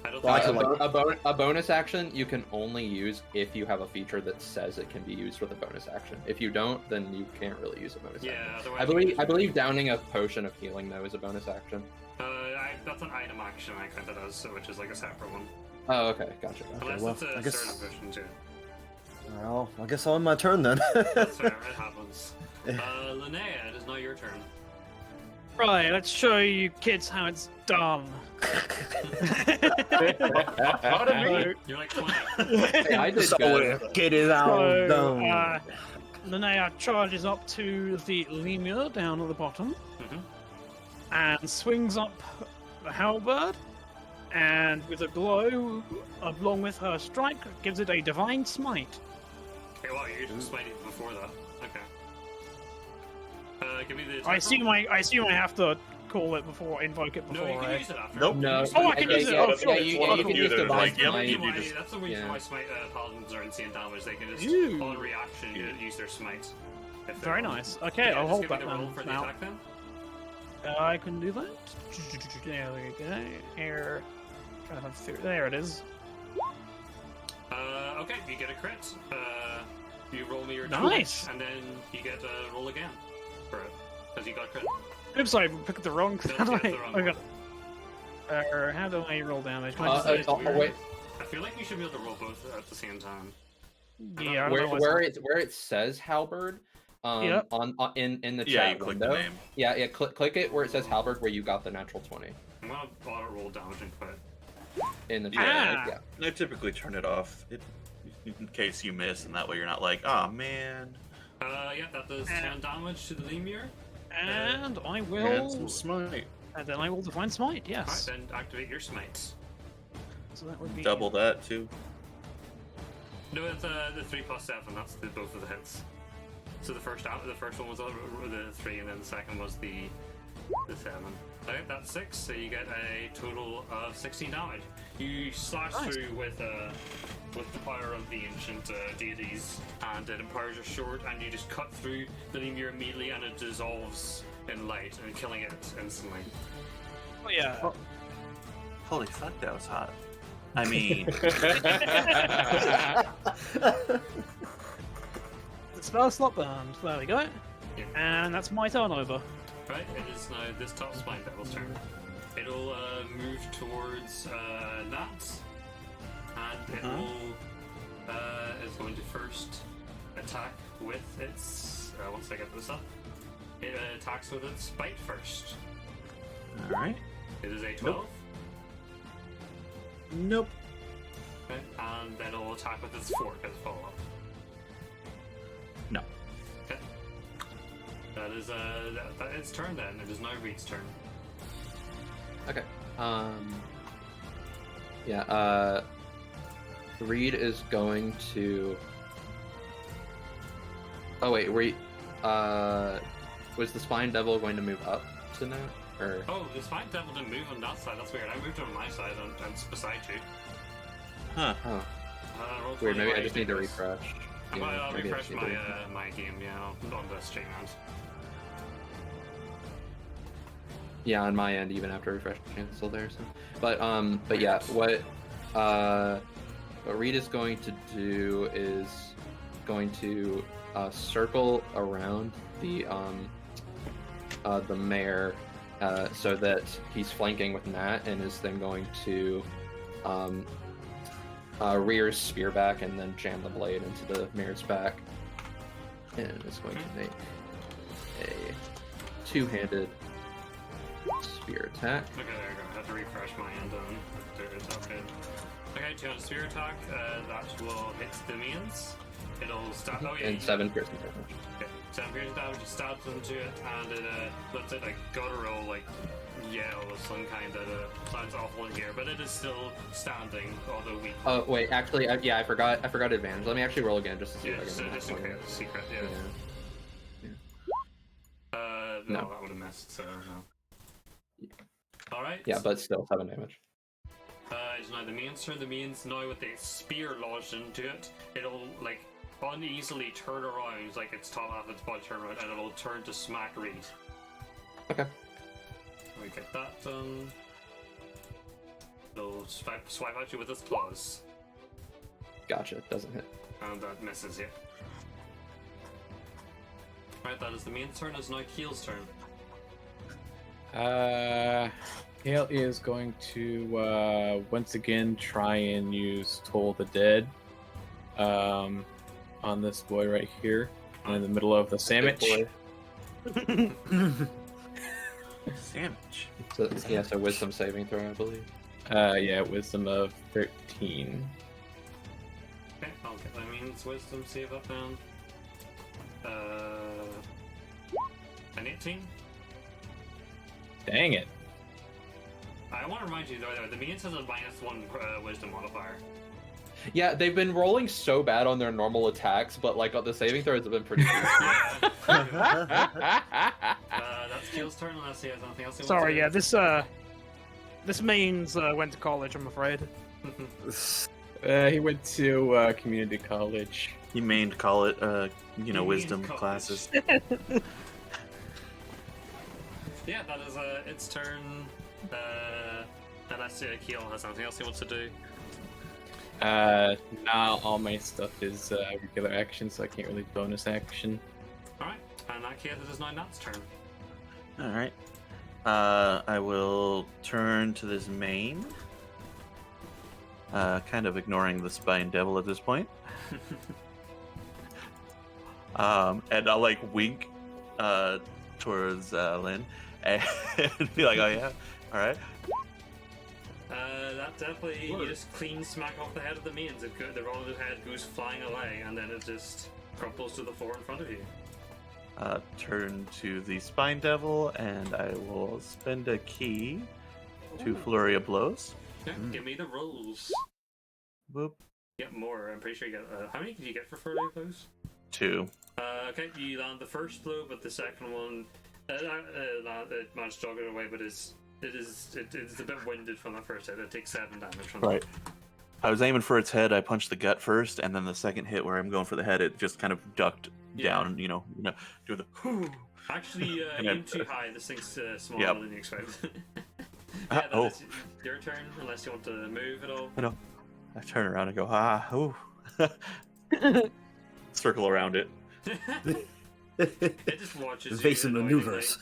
I don't Well, I think. can, like- A bonus action you can only use if you have a feature that says it can be used with a bonus action. If you don't, then you can't really use a bonus Yeah. action. Otherwise, I you believe can I believe downing a potion of healing though is a bonus action. that's an item action I count it as, so which is like a separate one. Oh, okay, gotcha. Unless well, it's a I guess- certain version too. Well, I guess I'll end my turn then. That's fair. It happens. Linnea, it is now your turn. Right, let's show you kids how it's done. Pardon me? You're like 20. Hey, I did good. Get it out. So, down. Linnea charges up to the lemur down at the bottom Mhm. and swings up the halberd, and with a glow, along with her strike, gives it a divine smite. Okay, wow, you're just smiting before that. Okay. Give me the. I assume I have to call it before, invoke it No, before. you can I... use it after. Nope. No. Oh, I can use it. Oh, sure. you One of can them use either, divine like, yep, smite. you just- That's the reason yeah. why smite paladins are insane damage. They can just Ooh. on reaction use their smite. if they're Very on. nice. Okay, Yeah, I'll just hold give me that the roll then for the now. attack then. I can do that. There we go. Here. Trying to find through. There it is. Okay, you get a crit. You roll me your Nice. damage, and then you get to roll again for it because you got crit. Oops, I picked the wrong. No, How do it's the I? wrong I got. one. How do I roll damage? Can I just It's oh, weird. wait. I feel like you should be able to roll both at the same time. yeah, I don't where know what's where on. it says halberd, Yep. on in the Yeah, chat you click window. the name. Yeah, click it where it says halberd, where you got the natural 20 I'm gonna auto roll damage and quit. in the Yeah, chat. Ah. I typically turn it off in case you miss, and that way you're not like, oh man. Yeah, that does 10 damage to the Lemur. And I And will. some smite. And then I will divine smite. Alright, Yes. then activate your smites. So that would be Double that too. No, it's the 3 plus 7. That's both of the hits. So the first one was the 3, and then the second was the 7. Okay, that's 6. So you get a total of 16 damage. You slash Nice. through with the power of the ancient deities, and it empowers your sword, and you just cut through the lemur immediately, and it dissolves in light, and killing it instantly. Oh yeah. Holy fuck, that was hot. I mean, The spell slot burned. There we go. Yeah. And that's my turn over. Right, it is now this top spine devil's turn. It'll move towards Nat, and it will is going to first attack with its. Once I get this up, it attacks with its bite first. alright. It is a 12. Nope. Okay, and then it'll attack with its fork as follow up. No. Okay. That is that its turn then. It is now Reed's turn. Okay. Yeah. Reed is going to. Oh wait, was the spine devil going to move up to now, or? Oh, the spine devil didn't move on that side. That's weird. I moved on my side and it's beside you. Huh. Oh, Roll weird. Maybe I 20 just need to damage. refresh. I'll maybe I refresh just need to refresh. my game, yeah, on the stream end. Yeah, on my end, even after refreshing, it's still there. So, but yeah, what Reed is going to do is going to circle around the mayor, so that he's flanking with Nat, and is then going to rear his spear back and then jam the blade into the mayor's back, and is going to make a two-handed spear attack. Okay, there you go. I have to refresh my end on. It's okay. Okay, 200 spear attack. That will hit the minions. It'll stab. Oh yeah. And 7 piercing damage. Okay, 7 piercing damage. It stabs into it, and it lets it like guttural, like yell of some kind that sounds awful in here, but it is still standing, although weak. Oh wait, actually, I forgot advantage. Let me actually roll again just to see Yeah, if I so can. just in case, secret. Yeah. No, No. that would have missed. So. All right. Yeah, but still 7 damage. It's now the main's turn. The main's now with the spear lodged into it. It'll like uneasily turn around, like its top half of its body turn around, and it'll turn to smack Reed. Okay. We get that done. It'll swipe at you with its claws, Gotcha. Doesn't hit. and that misses you. Right, that is the main's turn. It's now Keel's turn. Hale is going to once again try and use Toll the Dead on this boy right here in the middle of the sandwich. Good boy. Sandwich. So, yeah, so wisdom saving throw, I believe. Yeah, wisdom of 13. Okay, I'll get my main's wisdom save up then. An 18. Dang it. I want to remind you though, the minions has a -1 wisdom modifier. Yeah, they've been rolling so bad on their normal attacks, but like the saving throws have been pretty good. That's Keel's turn unless he has anything else he Sorry, yeah, wants to this means went to college, I'm afraid. He went to community college. You mained call it, Mained wisdom college. classes. Yeah, that is its turn. Unless Keel has anything else he wants to do. Now all my stuff is regular action, so I can't really bonus action. Alright, and in that case, it is now Nat's turn. All right. I will turn to this main. Kind of ignoring the Spine Devil at this point. And I'll like wink towards Lynn and be like, "Oh yeah, all right." That definitely, you just clean smack off the head of the mains. The roll of the head goes flying away, and then it just crumples to the floor in front of you. Turn to the Spine Devil, and I will spend a key to Flurry of Blows. Yeah, give me the rolls. Whoop. Get more. I'm pretty sure you get. How many did you get for flurry of blows? 2. Okay, you land the first blow, but the second one, it managed to jog it away, but it's a bit winded from that first hit. It takes 7 damage from Right. that. I was aiming for its head. I punched the gut first, and then the second hit, where I'm going for the head, it just kind of ducked down. You know, do the. Actually, And aim then- too high. This thing's smaller Yep. than you expected. Yeah, Oh. that is your turn, unless you want to move at all. I turn around and go, ooh. Circle around it. It just watches Evasive you maneuvers.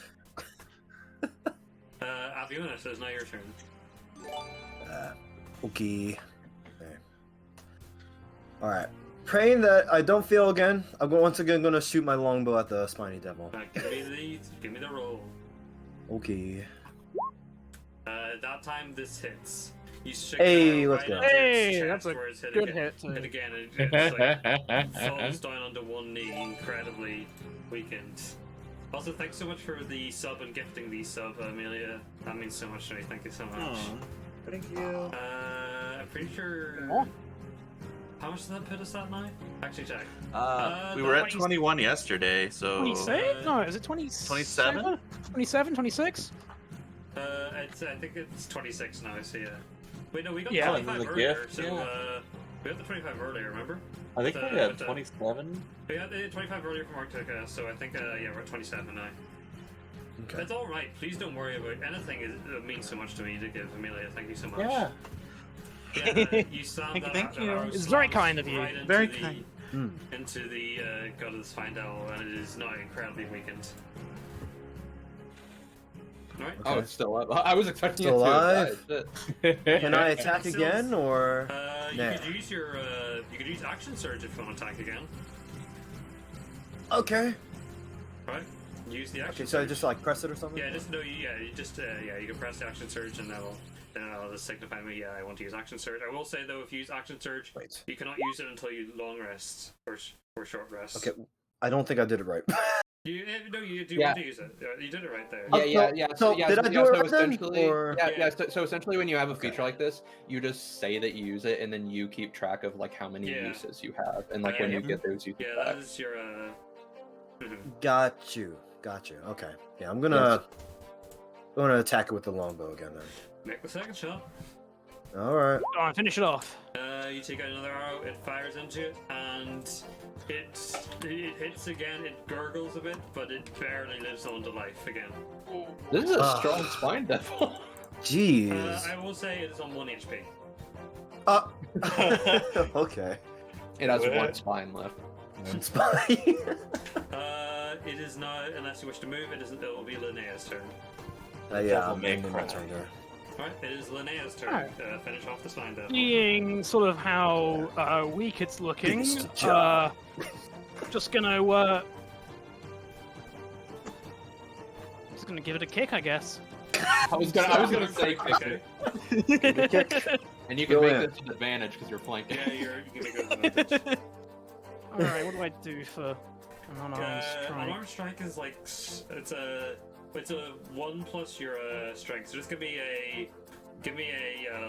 Aviona, so it's now your turn. Okay. Alright. Praying that I don't fail again, I'm once again gonna shoot my longbow at the Spiny Devil. Give me the roll. Okay. That time this hits. You stick Hey, it let's right go. into its Hey, chest that's a where it's hit good again. hit, too. And again, it just falls down onto one knee, incredibly weakened. Also, thanks so much for the sub and gifting the sub, Amelia. That means so much to me. Thank you so much. Thank you. I'm pretty sure. Oh. How much does that put us at now? Actually, check. We were at 21 yesterday, so 26? No, is it 27? 27, 26? I think it's 26 now. So yeah. Wait, no, we got Yeah. 25 The earlier. gift, So yeah. we got the 25 earlier. Remember? I think we we had had 27. We got the 25 earlier from Arctica, so I think yeah, we're at 27 now. Okay. That's all right. Please don't worry about anything. It means so much to me to give Amelia. Thank you so much. Yeah. Yeah, you slammed Thank that you. arrow It's very slams kind of you. right into Very the- kind. Into the God of the Spine Devil, and it is now incredibly weakened. Alright. Oh, it's still up. I was expecting Still it to. alive? Shit. Can I attack Still- again, or? You Nah. could use your you could use action surge if you want to attack again. Okay. Right? Use the action Okay, so I surge. just like press it or something? Yeah, you can press the action surge and that'll just signify me, yeah, I want to use action surge. I will say though, if you use action surge, Wait. you cannot use it until you long rest or short rest. Okay, I don't think I did it right. No, you do Yeah. want to use it. You did it right there. Yeah. So yeah, did I do it right then, essentially, or- So essentially, when you have a Okay. feature like this, you just say that you use it, and then you keep track of like how many Yeah. uses you have, and like when you get those uses Yeah, back. that is your Got you. Okay. Yeah, I'm gonna attack it with the longbow again then. make the second shot. All right. Go on, finish it off. You take out another arrow, it fires into it, and it hits again, it gurgles a bit, but it barely lives on to life again. This is a Ah. strong spine devil. Jeez. I will say it is on 1 HP. Okay. It has one spine left. One spine. It is now, unless you wish to move, it will be Linnea's turn. Yeah, I'm May ending my cry. turn there. Right, it is Linnea's turn. Alright. Finish off the spine devil. Seeing sort of how weak it's looking, It's the job. just gonna give it a kick, I guess. I was gonna say, Okay. and you can Go make in. this an advantage because you're flanking. Yeah, you can make it an advantage. Alright, what do I do for an unarmed strike? Unarmed strike is like it's a 1 plus your strength. So just give me a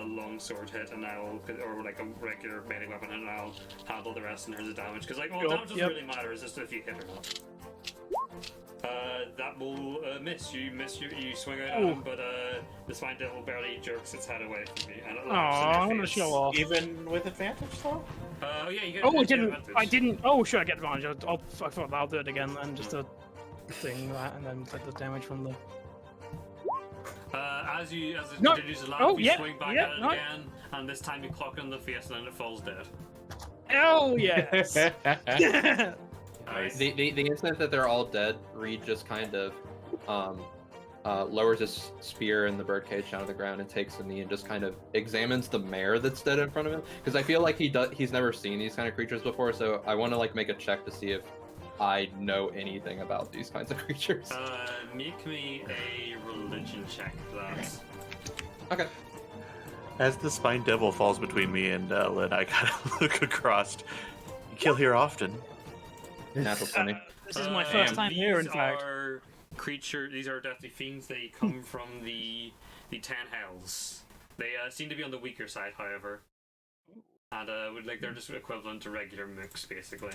long sword hit, and or like a regular melee weapon, and I'll handle the rest in terms of damage. Because like, damage doesn't really matter. It's just if you hit or not. That will miss. You swing out at him, but the spine devil barely jerks its head away from you, and it Aw, lands I'm in your gonna face. show off. Even with advantage, though? Yeah, you get. Oh, you I get didn't. advantage. I didn't. Oh, sure, I get advantage. I thought I'll do it again then, just to thing that, and then take the damage from the. As it No. continues to land, Oh, you yeah, swing back yeah, at it no. again, and this time you clock it in the face, and then it falls dead. Oh yes. Alright. The instant that they're all dead, Reed just kind of lowers his spear in the birdcage down to the ground and takes a knee and just kind of examines the mare that's dead in front of him. Because I feel like he's never seen these kind of creatures before, so I want to like make a check to see if I know anything about these kinds of creatures. Make me a religion check for that. Okay. As the spine devil falls between me and Lynn, I kind of look across. You kill here often. Natural 20. This is my first time here, in fact. These are deathly fiends. They come from the 10 hells. They seem to be on the weaker side, however. And they're just equivalent to regular mooks, basically.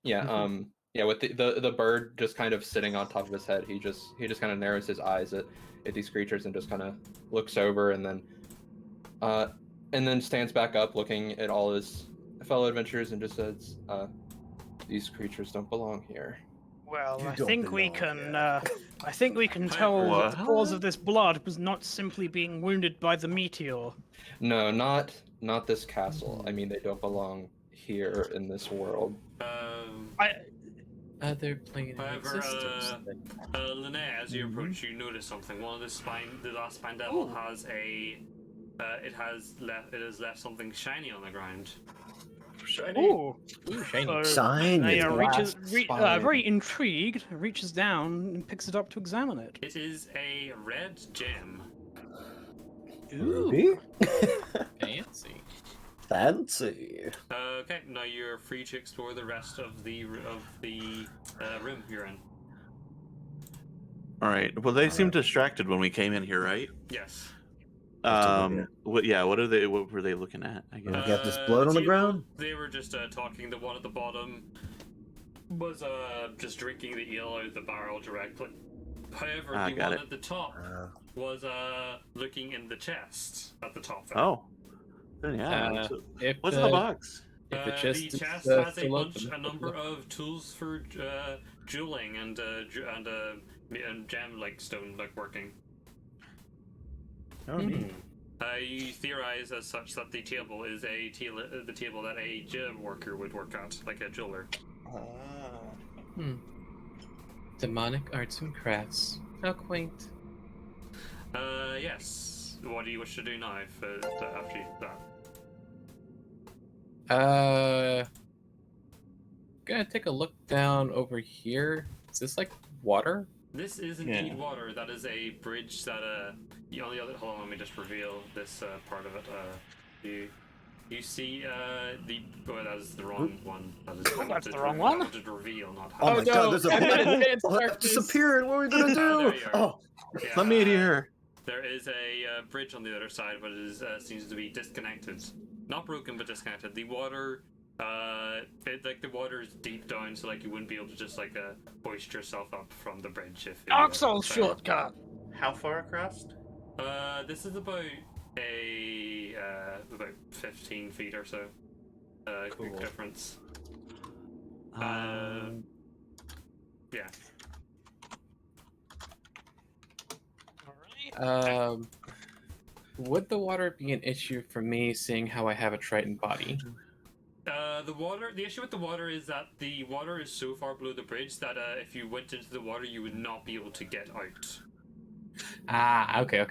Yeah, with the bird just kind of sitting on top of his head, he just kind of narrows his eyes at these creatures and just kind of looks over and then stands back up looking at all his fellow adventurers and just says, these creatures don't belong here. Well, You I don't think we belong can. here. I think we can tell that What? the cause of this blood was not simply being wounded by the meteor. No, not this castle. I mean, they don't belong here in this world. Other plane of However, existence. Linnea, as you approach, you notice something. One of the last spine devil has it has left something shiny on the ground. Ooh, Shiny. so Shiny. Naya very intrigued, reaches down and picks it up to examine it. It is a red gem. Ruby? Fancy. Fancy. Okay, now you're free to explore the rest of the room you're in. All right. Well, they seemed distracted when we came in here, right? Yes. What were they looking at? I guess. We got this blood on the ground? They were just talking. The one at the bottom was just drinking the ale out of the barrel directly. However, the one at the top was looking in the chest at the top. There. Oh. Yeah. What's in the box? If The the chest chest has is still a open, number of tools for jeweling and gem-like stone-like working. You theorize as such that the table is the table that a gem worker would work at, like a jeweler. Demonic arts and crafts. How quaint. Yes. What do you wish to do now after that? Gonna take a look down over here. Is this like water? This is indeed water. That is a bridge that on the other. Hold on, let me just reveal this part of it. You see that is the wrong one. That's the wrong one? I wanted to reveal, not Oh my god, there's a It's oh, that disappeared. What are we gonna do? there you are. Oh, Yeah, Let me here. There is a bridge on the other side, but it seems to be disconnected. Not broken, but disconnected. The water, the water is deep down, so like you wouldn't be able to just hoist yourself up from the bridge if. Oxo shortcut. How far across? This is about about 15 feet or so. Cool. Difference. Yeah. Would the water be an issue for me, seeing how I have a Triton body? The issue with the water is that the water is so far below the bridge that if you went into the water, you would not be able to get out. Ah, okay.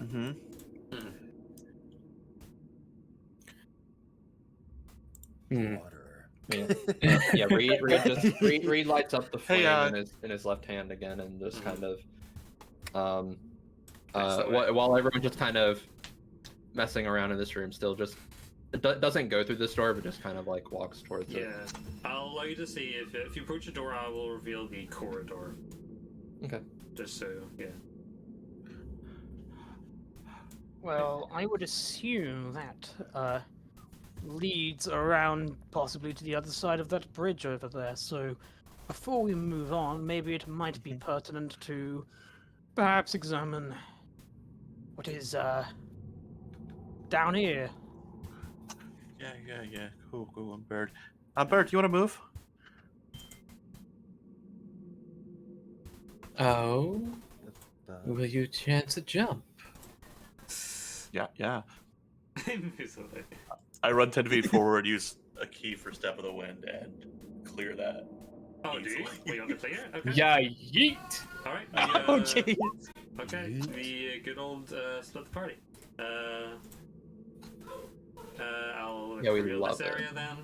Mm-hmm. water. Yeah, Reed lights up the flame Hey, in his left hand again and just kind of That's the way. while everyone's just kind of messing around in this room still just doesn't go through this door but just kind of like walks towards it. Yeah, I'll allow you to see if you approach the door, I will reveal the corridor. Okay. Just so, yeah. Well, I would assume that leads around possibly to the other side of that bridge over there. So before we move on, maybe it might be pertinent to perhaps examine what is down here. Yeah. Cool. Bird. Bird, you want to move? Oh, will you chance a jump? Yeah. Invisible. I run 10 feet forward, use a key for Step of the Wind, and clear that. Oh, do you? Easily. We on the player? Okay. Yeah, yeet. Alright. Oh jeez. Okay, the good old split the party. I'll Yeah, we reveal love this it. area then.